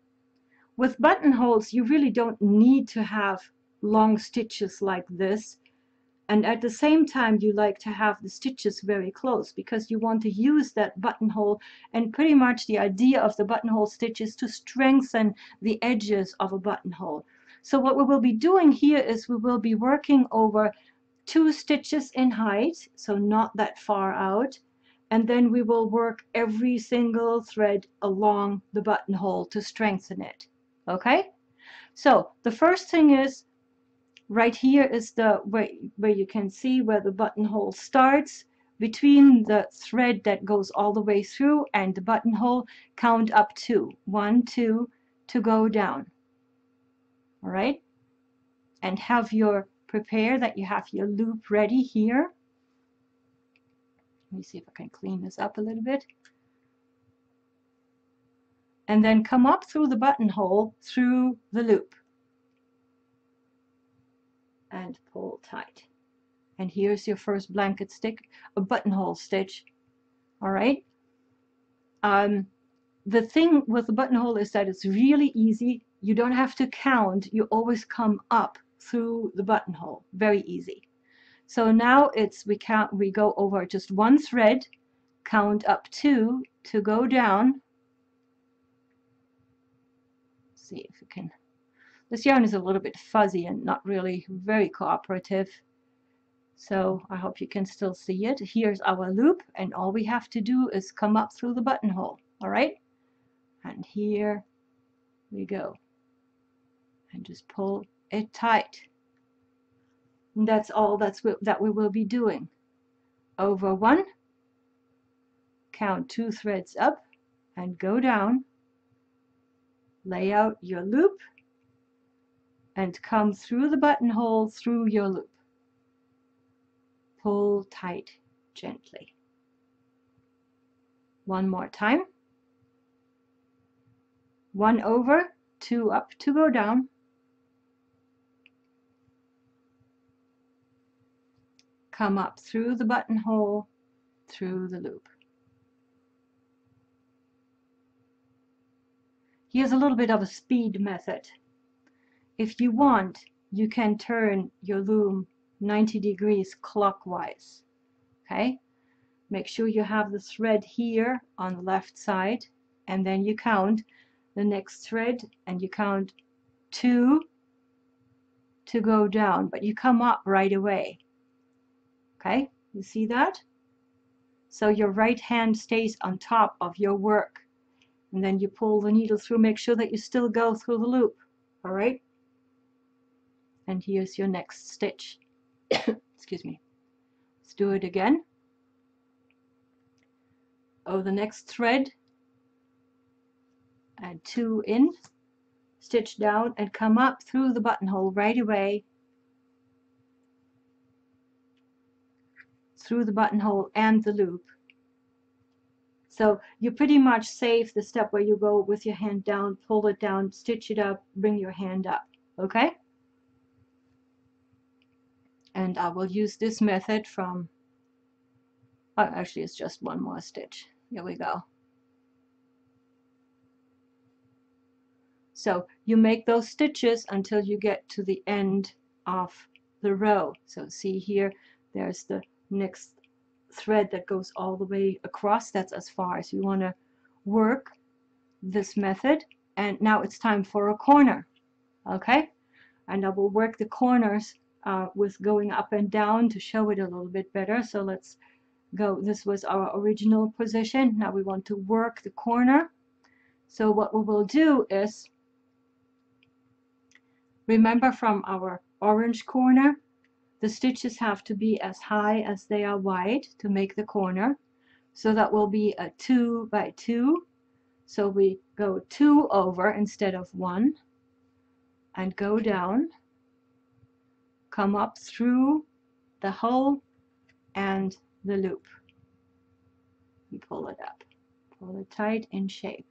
With buttonholes, you really don't need to have long stitches like this, and at the same time you like to have the stitches very close because you want to use that buttonhole, and pretty much the idea of the buttonhole stitch is to strengthen the edges of a buttonhole. So what we will be doing here is we will be working over 2 stitches in height, so not that far out, and then we will work every single thread along the buttonhole to strengthen it. Okay, so the first thing is right here is the where you can see where the buttonhole starts. Between the thread that goes all the way through and the buttonhole, count up 2. 1, 2 to go down. All right, and prepare that you have your loop ready here. Let me see if I can clean this up a little bit. And then come up through the buttonhole through the loop and pull tight. And here's your first blanket stitch, a buttonhole stitch. All right. The thing with the buttonhole is that it's really easy. You don't have to count. You always come up through the buttonhole. Very easy. So now we go over just 1 thread, count up 2 to go down. See if we can. This yarn is a little bit fuzzy and not really very cooperative, so I hope you can still see it. Here's our loop, and all we have to do is come up through the buttonhole. All right, and here we go, and just pull it tight. And that's all that we will be doing. Over 1, count 2 threads up and go down, lay out your loop, and come through the buttonhole through your loop. Pull tight gently. 1 more time. 1 over, 2 up to go down. Come up through the buttonhole, through the loop. Here's a little bit of a speed method. If you want, you can turn your loom 90 degrees clockwise. Okay? Make sure you have the thread here on the left side, and then you count the next thread and you count 2 to go down, but you come up right away. Okay? You see that? So your right hand stays on top of your work, and then you pull the needle through. Make sure that you still go through the loop. All right? And here's your next stitch. Excuse me. Let's do it again. Oh, the next thread, add 2 in, stitch down and come up through the buttonhole right away, through the buttonhole and the loop. So you pretty much save the step where you go with your hand down, pull it down, stitch it up, bring your hand up. Okay? And I will use this method from, oh, actually it's just 1 more stitch. Here we go. So you make those stitches until you get to the end of the row. So see here, there's the next thread that goes all the way across. That's as far as you want to work this method. And now it's time for a corner. Okay? And I will work the corners with going up and down to show it a little bit better. So let's go. This was our original position. Now we want to work the corner. So what we will do is, remember from our orange corner, the stitches have to be as high as they are wide to make the corner. So that will be a 2 by 2. So we go 2 over instead of 1 and go down, come up through the hole and the loop. And pull it up, pull it tight in shape.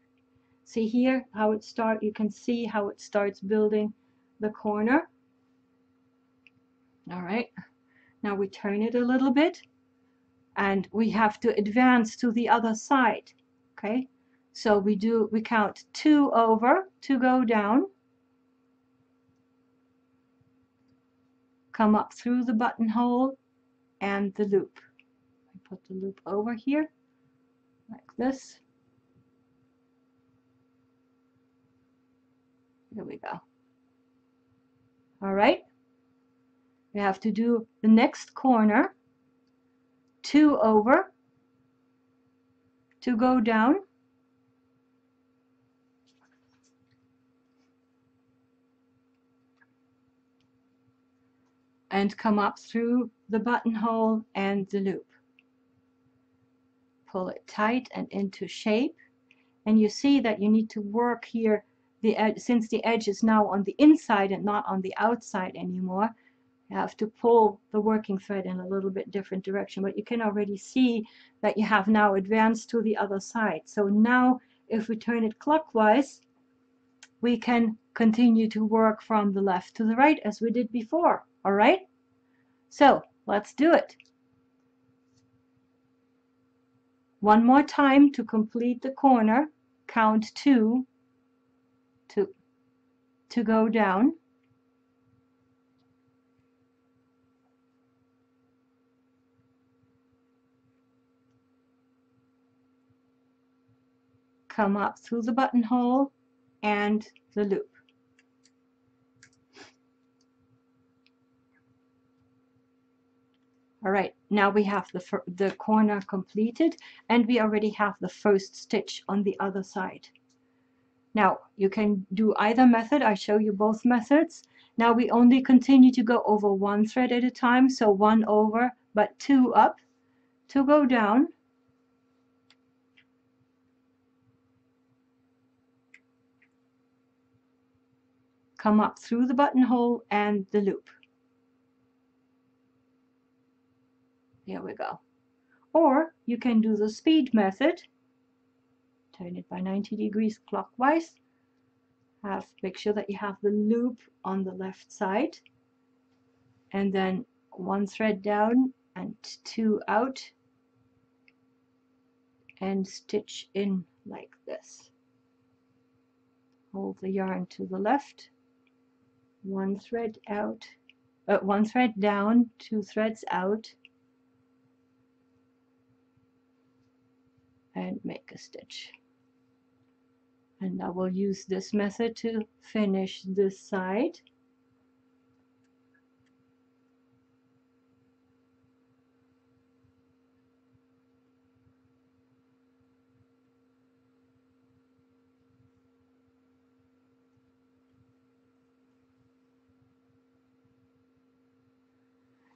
See here how it starts, you can see how it starts building the corner. All right, now we turn it a little bit and we have to advance to the other side. Okay, so we count 2 over to go down, come up through the buttonhole and the loop. I put the loop over here like this. There we go. All right, we have to do the next corner, 2 over to go down, and come up through the buttonhole and the loop. Pull it tight and into shape, and you see that you need to work here the edge, since the edge is now on the inside and not on the outside anymore. You have to pull the working thread in a little bit different direction, but you can already see that you have now advanced to the other side. So now if we turn it clockwise, we can continue to work from the left to the right as we did before. All right, so let's do it one more time. To complete the corner, count 2 to go down, come up through the buttonhole and the loop. All right, now we have the corner completed, and we already have the first stitch on the other side. Now you can do either method. I show you both methods. Now we only continue to go over 1 thread at a time, so 1 over but 2 up to go down, come up through the buttonhole and the loop. There we go. Or you can do the speed method. Turn it by 90 degrees clockwise. Make sure that you have the loop on the left side, and then 1 thread down and 2 out, and stitch in like this. Hold the yarn to the left, 1 thread out, 1 thread down, 2 threads out, and make a stitch. And I will use this method to finish this side.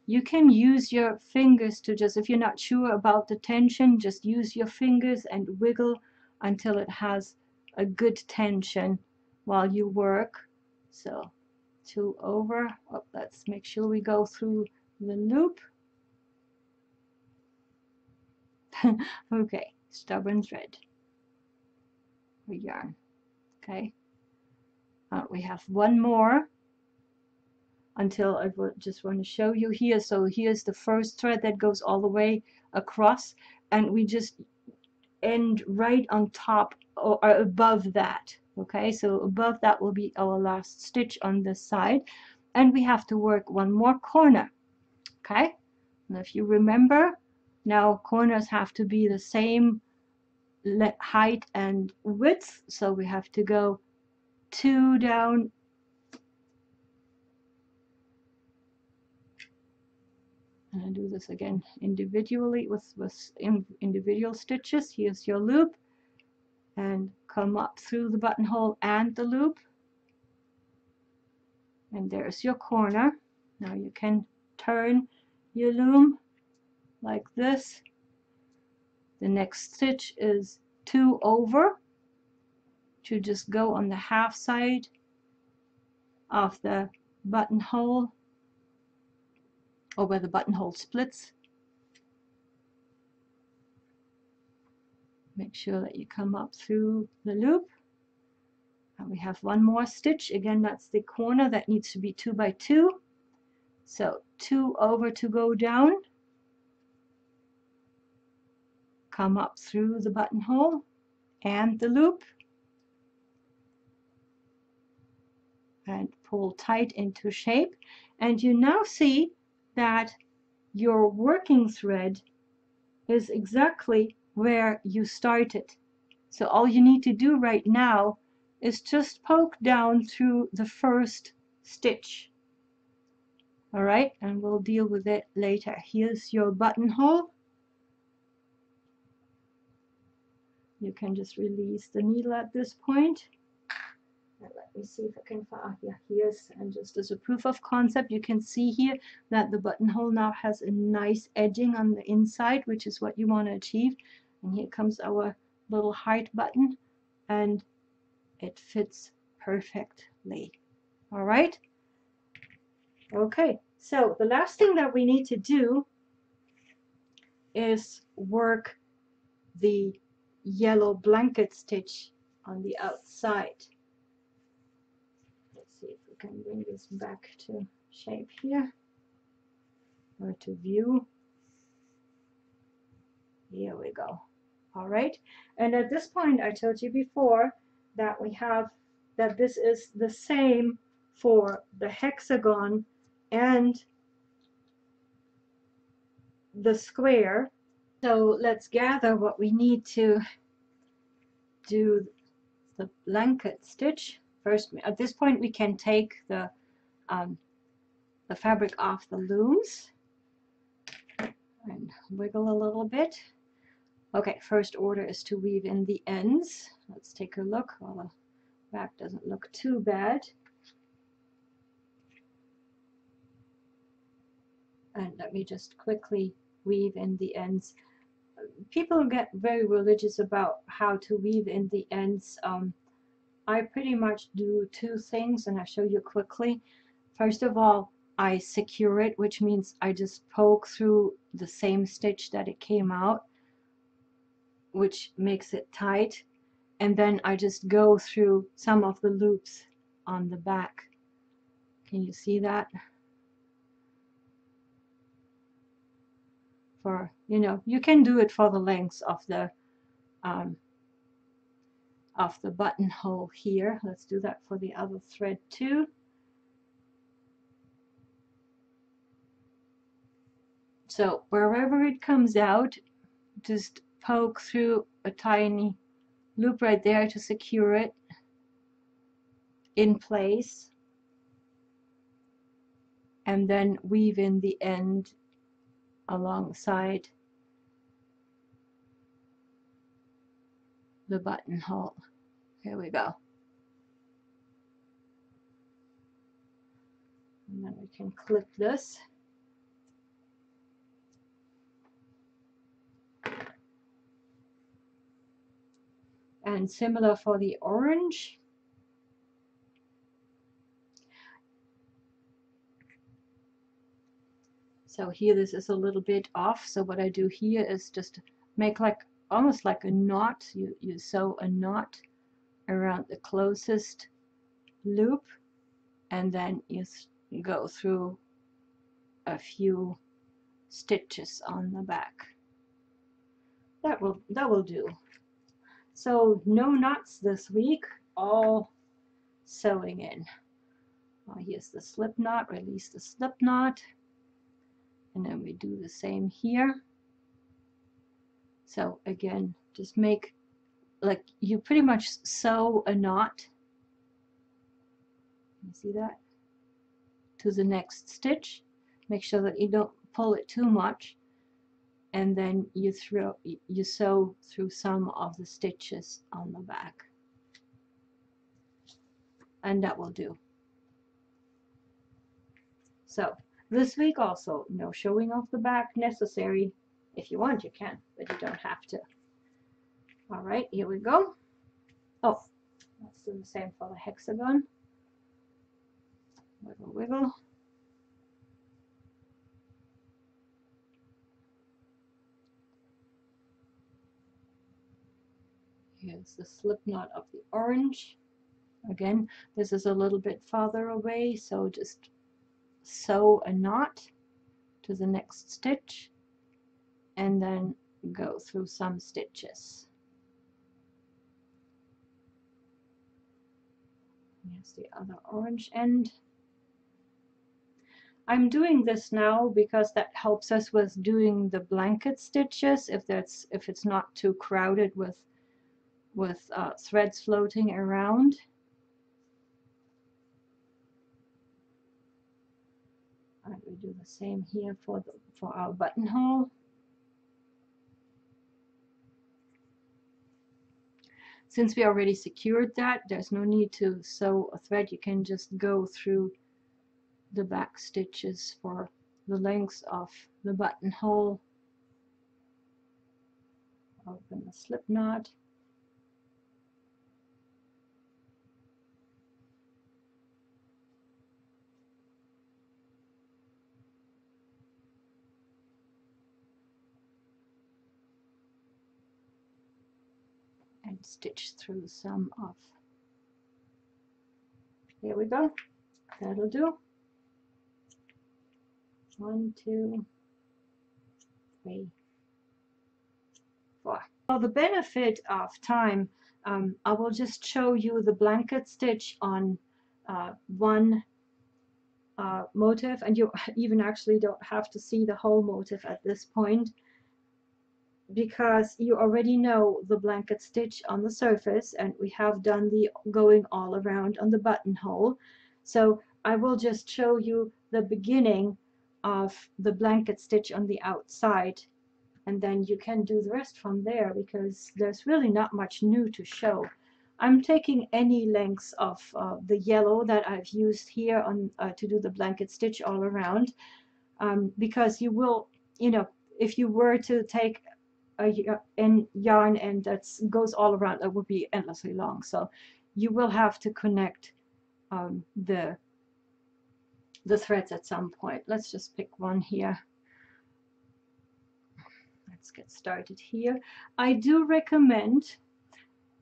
You can use your fingers to just, if you're not sure about the tension, just use your fingers and wiggle until it has a good tension while you work. So 2 over, let's make sure we go through the loop. Okay, stubborn thread or yarn. Okay, we have 1 more until I just want to show you here. So here's the first thread that goes all the way across, and we just end right on top or above that. Okay, so above that will be our last stitch on this side, and we have to work 1 more corner. Okay, and if you remember, now corners have to be the same height and width, so we have to go 2 down And I do this again individually with individual stitches. Here's your loop, and come up through the buttonhole and the loop, and there's your corner. Now you can turn your loom like this. The next stitch is 2 over to just go on the half side of the buttonhole, or where the buttonhole splits. Make sure that you come up through the loop. And we have one more stitch. Again, that's the corner that needs to be 2 by 2. So 2 over to go down. Come up through the buttonhole and the loop. And pull tight into shape. And you now see that your working thread is exactly where you started. So all you need to do right now is just poke down through the first stitch. All right, and we'll deal with it later. Here's your buttonhole. You can just release the needle at this point. And let me see if I can find, yeah, here's, and just as a proof of concept, you can see here that the buttonhole now has a nice edging on the inside, which is what you want to achieve. And here comes our little heart button, and it fits perfectly. All right. Okay, so the last thing that we need to do is work the yellow blanket stitch on the outside. Let's see if we can bring this back to shape here, or to view. Here we go. All right, and at this point I told you before that we have that this is the same for the hexagon and the square. So let's gather what we need to do the blanket stitch. First, at this point we can take the fabric off the looms and wiggle a little bit. Okay, first order is to weave in the ends. Let's take a look. Well, the back doesn't look too bad. And let me just quickly weave in the ends. People get very religious about how to weave in the ends. I pretty much do 2 things, and I'll show you quickly. First of all, I secure it, which means I just poke through the same stitch that it came out, which makes it tight, and then I just go through some of the loops on the back. Can you see that? For, you know, you can do it for the lengths of the buttonhole here. Let's do that for the other thread too. So wherever it comes out, just poke through a tiny loop right there to secure it in place, and then weave in the end alongside the buttonhole. Here we go. And then we can clip this. And similar for the orange. So here this is a little bit off, so what I do here is just make like almost like a knot. You sew a knot around the closest loop, and then you go through a few stitches on the back. That will do. So no knots this week, all sewing in. Here's the slip knot, release the slip knot, and then we do the same here. So again, just make, like, you pretty much sew a knot, you see that, to the next stitch. Make sure that you don't pull it too much, and then you sew through some of the stitches on the back, and that will do. So this week also, no showing off the back necessary. If you want, you can, but you don't have to. All right, here we go. Oh, let's do the same for the hexagon. Wiggle, wiggle. Here's the slip knot of the orange. Again, this is a little bit farther away, so just sew a knot to the next stitch and then go through some stitches. Here's the other orange end. I'm doing this now because that helps us with doing the blanket stitches if it's not too crowded with threads floating around. And we do the same here for our buttonhole. Since we already secured that, there's no need to sew a thread. You can just go through the back stitches for the length of the buttonhole. Open the slip knot. And stitch through some of. Here we go. That'll do. 1, 2, 3, 4. For the benefit of time, I will just show you the blanket stitch on one motif, and you even actually don't have to see the whole motif at this point, because you already know the blanket stitch on the surface, and we have done the going all around on the buttonhole. So I will just show you the beginning of the blanket stitch on the outside, and then you can do the rest from there, because there's really not much new to show. I'm taking any lengths of the yellow that I've used here on to do the blanket stitch all around, because you will, you know, if you were to take a yarn and that goes all around, it would be endlessly long. So you will have to connect the threads at some point. Let's just pick one here. Let's get started here. I do recommend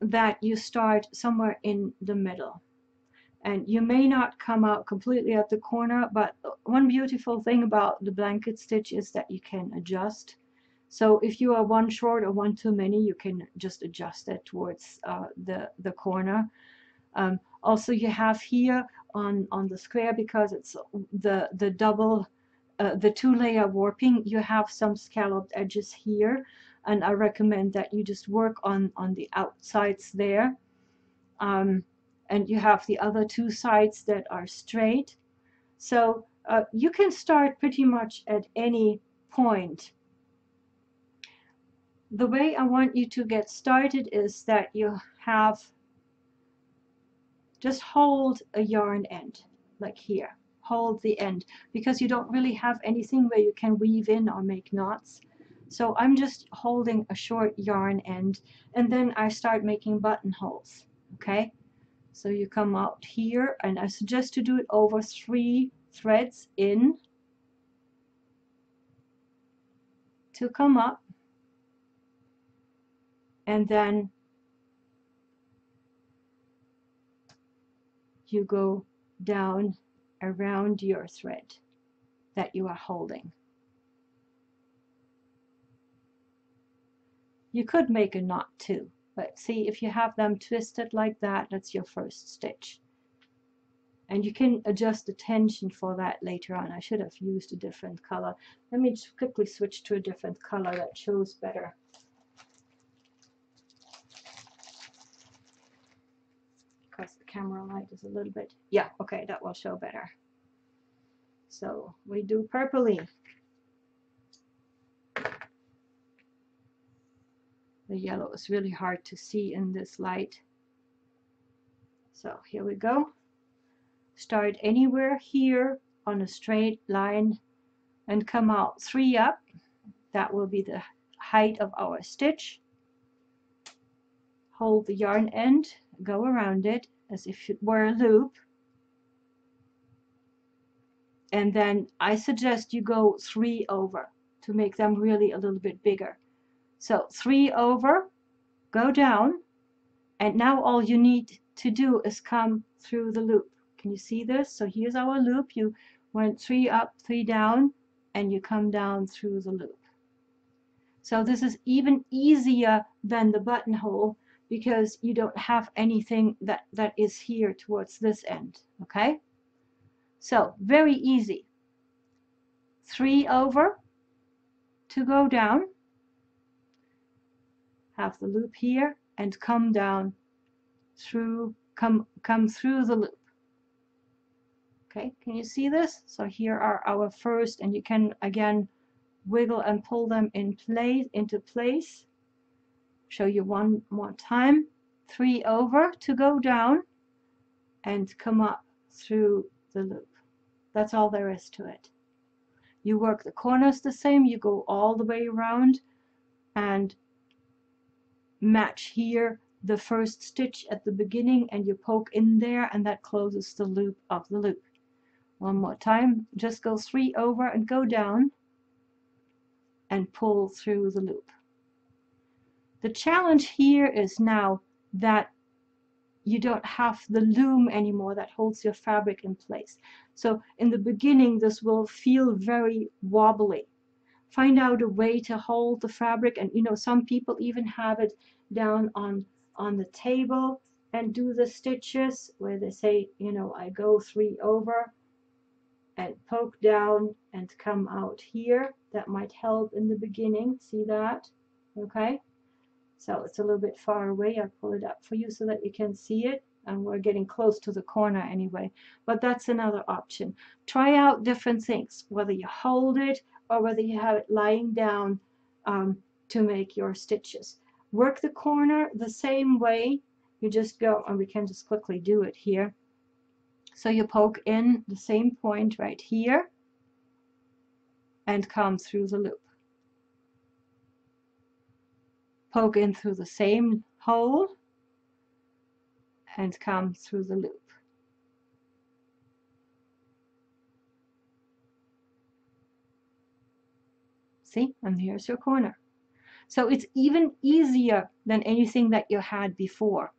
that you start somewhere in the middle, and you may not come out completely at the corner, but one beautiful thing about the blanket stitch is that you can adjust. So if you are one short or one too many, you can just adjust it towards the corner. Also, you have here on the square, because it's the double, the 2-layer warping, you have some scalloped edges here, and I recommend that you just work on the outsides there. And you have the other 2 sides that are straight. So you can start pretty much at any point. The way I want you to get started is that you have, just hold a yarn end, like here. Hold the end, because you don't really have anything where you can weave in or make knots. So I'm just holding a short yarn end, and then I start making buttonholes. Okay, so you come out here, and I suggest to do it over 3 threads in to come up, and then you go down around your thread that you are holding. You could make a knot too, but see, if you have them twisted like that, that's your first stitch. And you can adjust the tension for that later on. I should have used a different color. Let me just quickly switch to a different color that shows better. Because the camera light is a little bit, yeah, okay, that will show better. So we do purpley. The yellow is really hard to see in this light. So here we go. Start anywhere here on a straight line and come out 3 up. That will be the height of our stitch. Hold the yarn end, go around it as if it were a loop. And then I suggest you go 3 over to make them really a little bit bigger. So 3 over, go down, and now all you need to do is come through the loop. Can you see this? So here's our loop. You went 3 up, 3 down, and you come down through the loop. So this is even easier than the buttonhole because you don't have anything that is here towards this end. Okay? So very easy. 3 over to go down. Have the loop here and come down through, come through the loop. Okay, can you see this? So here are our first, and you can again wiggle and pull them into place. Show you one more time. 3 over to go down and come up through the loop. That's all there is to it. You work the corners the same, you go all the way around and match here the first stitch at the beginning, and you poke in there, and that closes the loop of the loop. One more time, just go 3 over and go down and pull through the loop. The challenge here is now that you don't have the loom anymore that holds your fabric in place. So in the beginning this will feel very wobbly. Find out a way to hold the fabric, and you know, some people even have it down on the table and do the stitches where they say, you know, I go 3 over and poke down and come out here. That might help in the beginning. See that? Okay, so it's a little bit far away. I'll pull it up for you so that you can see it, and we're getting close to the corner anyway, but that's another option. Try out different things, whether you hold it or whether you have it lying down to make your stitches. Work the corner the same way. You just go, and we can just quickly do it here. So you poke in the same point right here and come through the loop. Poke in through the same hole and come through the loop. See, and here's your corner. So it's even easier than anything that you had before.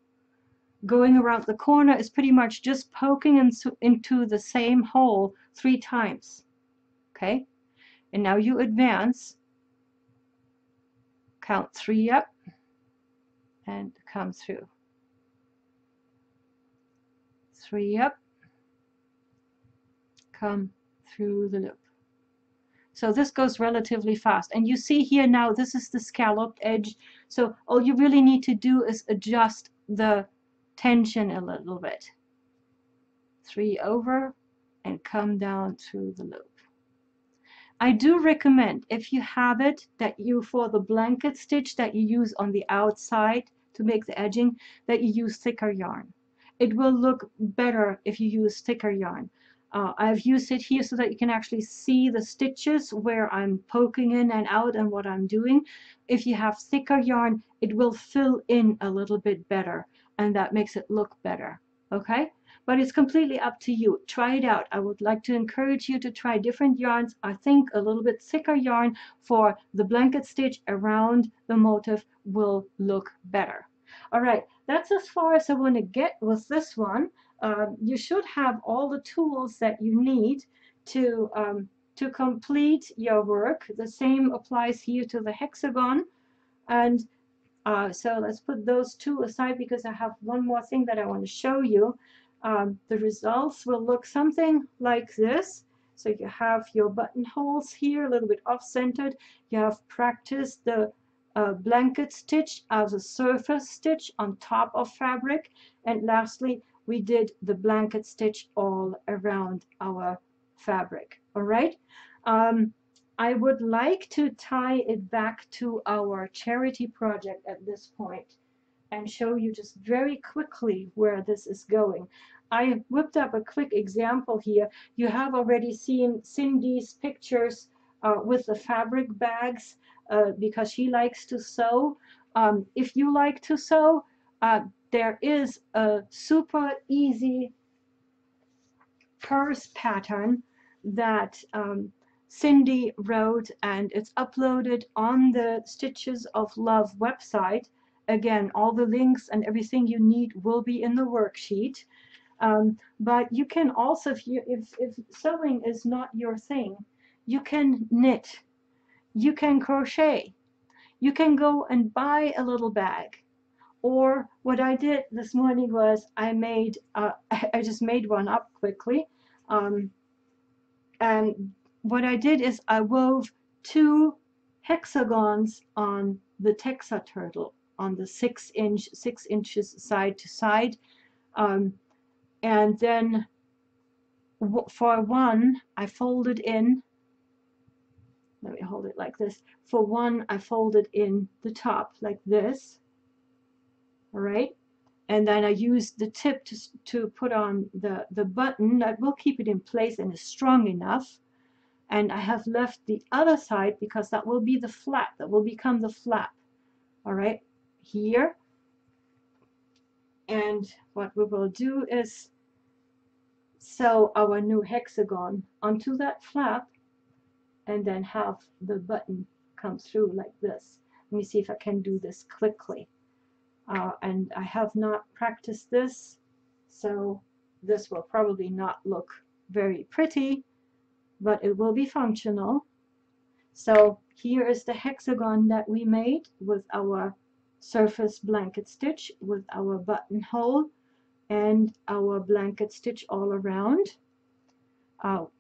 Going around the corner is pretty much just poking into the same hole 3 times. Okay, and now you advance, count 3 up and come through. 3 up, come through the loop. So this goes relatively fast, and you see here now this is the scalloped edge, so all you really need to do is adjust the tension a little bit. 3 over and come down through the loop. I do recommend, if you have it, that you, for the blanket stitch that you use on the outside to make the edging, that you use thicker yarn. It will look better if you use thicker yarn. I've used it here so that you can actually see the stitches where I'm poking in and out and what I'm doing. If you have thicker yarn, it will fill in a little bit better, and that makes it look better. Okay? But it's completely up to you. Try it out. I would like to encourage you to try different yarns. I think a little bit thicker yarn for the blanket stitch around the motif will look better. All right, that's as far as I want to get with this one. You should have all the tools that you need to complete your work. The same applies here to the hexagon. And so let's put those 2 aside because I have one more thing that I want to show you. The results will look something like this. So you have your buttonholes here, a little bit off-centered. You have practiced the blanket stitch as a surface stitch on top of fabric. And lastly, we did the blanket stitch all around our fabric. All right. I would like to tie it back to our charity project at this point and show you just very quickly where this is going. I whipped up a quick example here. You have already seen Cindy's pictures with the fabric bags because she likes to sew. If you like to sew, there is a super easy purse pattern that Cindy wrote, and it's uploaded on the Stitches of Love website. Again, all the links and everything you need will be in the worksheet. But you can also, if sewing is not your thing, you can knit, you can crochet, you can go and buy a little bag. Or what I did this morning was I made, I just made one up quickly. And what I did is I wove 2 hexagons on the Texa turtle on the 6 inches side to side. And then for one, I folded in, let me hold it like this. For one, I folded in the top like this. All right. And then I used the tip to put on the button that will keep it in place and is strong enough. And I have left the other side because that will be the flap, that will become the flap. All right, here. And what we will do is sew our new hexagon onto that flap and then have the button come through like this. Let me see if I can do this quickly. And I have not practiced this, so this will probably not look very pretty, but it will be functional. So here is the hexagon that we made with our surface blanket stitch, with our buttonhole and our blanket stitch all around.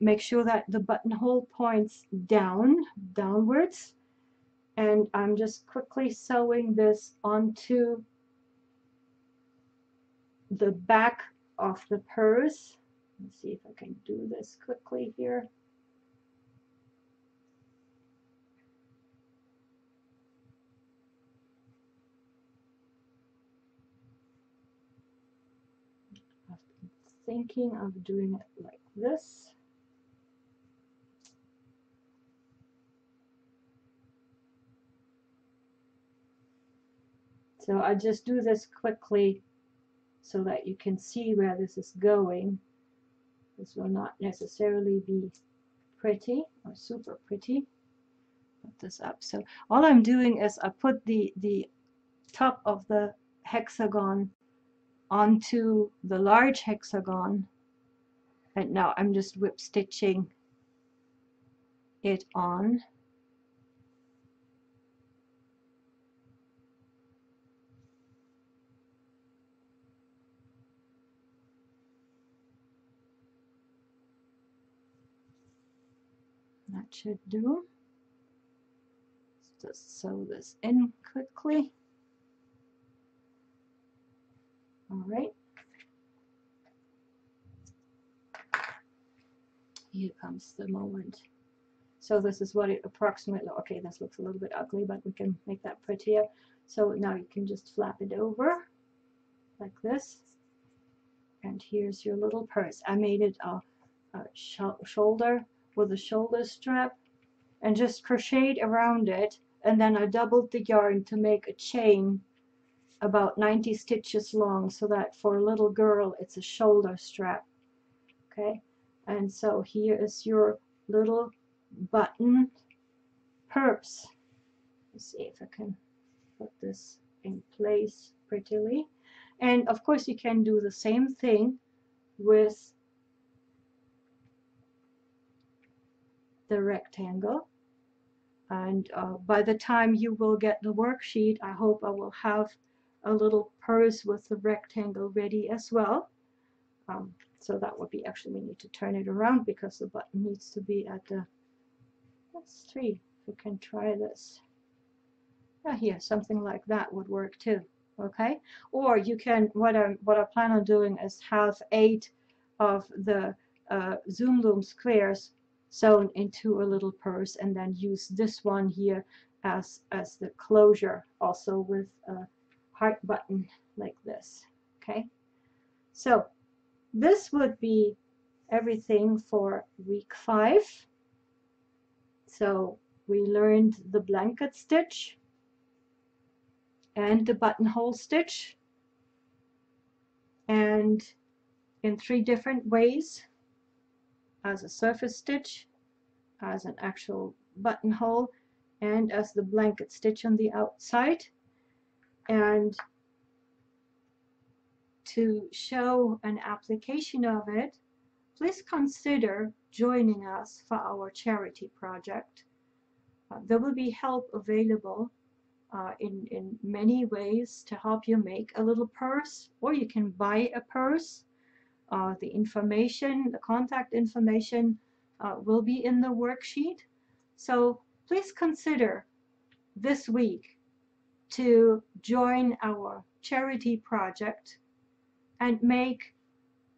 Make sure that the buttonhole points downwards. And I'm just quickly sewing this onto the back of the purse. Let's see if I can do this quickly here. I've been thinking of doing it like this. So I just do this quickly so that you can see where this is going. This will not necessarily be pretty or super pretty. Put this up. So all I'm doing is I put the top of the hexagon onto the large hexagon, and now I'm just whip stitching it on. That should do. Let's just sew this in quickly. All right. Here comes the moment. So this is what it approximately, okay, this looks a little bit ugly, but we can make that prettier. So now you can just flap it over like this. And here's your little purse. I made it a shoulder with a shoulder strap and just crocheted around it, and then I doubled the yarn to make a chain about 90 stitches long, so that for a little girl it's a shoulder strap. Okay, and so here is your little button purse. Let's see if I can put this in place prettily. And of course you can do the same thing with the rectangle. And by the time you will get the worksheet, I hope I will have a little purse with the rectangle ready as well. So that would be, actually we need to turn it around because the button needs to be at the, let's see if we can try this. Here, something like that would work too. Okay, or you can, what I plan on doing is have 8 of the Zoom Loom squares sewn into a little purse, and then use this one here as the closure, also with a heart button like this. Okay, so this would be everything for week 5. So we learned the blanket stitch and the buttonhole stitch, and in 3 different ways: as a surface stitch, as an actual buttonhole, and as the blanket stitch on the outside. And to show an application of it, please consider joining us for our charity project. There will be help available in many ways to help you make a little purse, or you can buy a purse. The information, the contact information will be in the worksheet. So please consider this week to join our charity project and make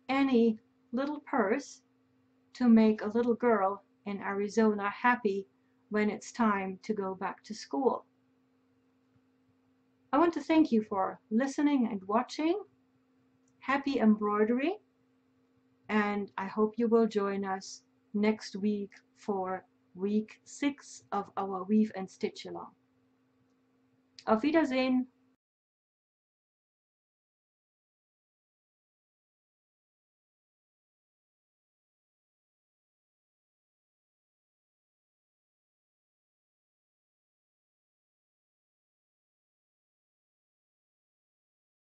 any little purse to make a little girl in Arizona happy when it's time to go back to school. I want to thank you for listening and watching. Happy embroidery, and I hope you will join us next week for week 6 of our Weave and Stitch Along. Auf Wiedersehen!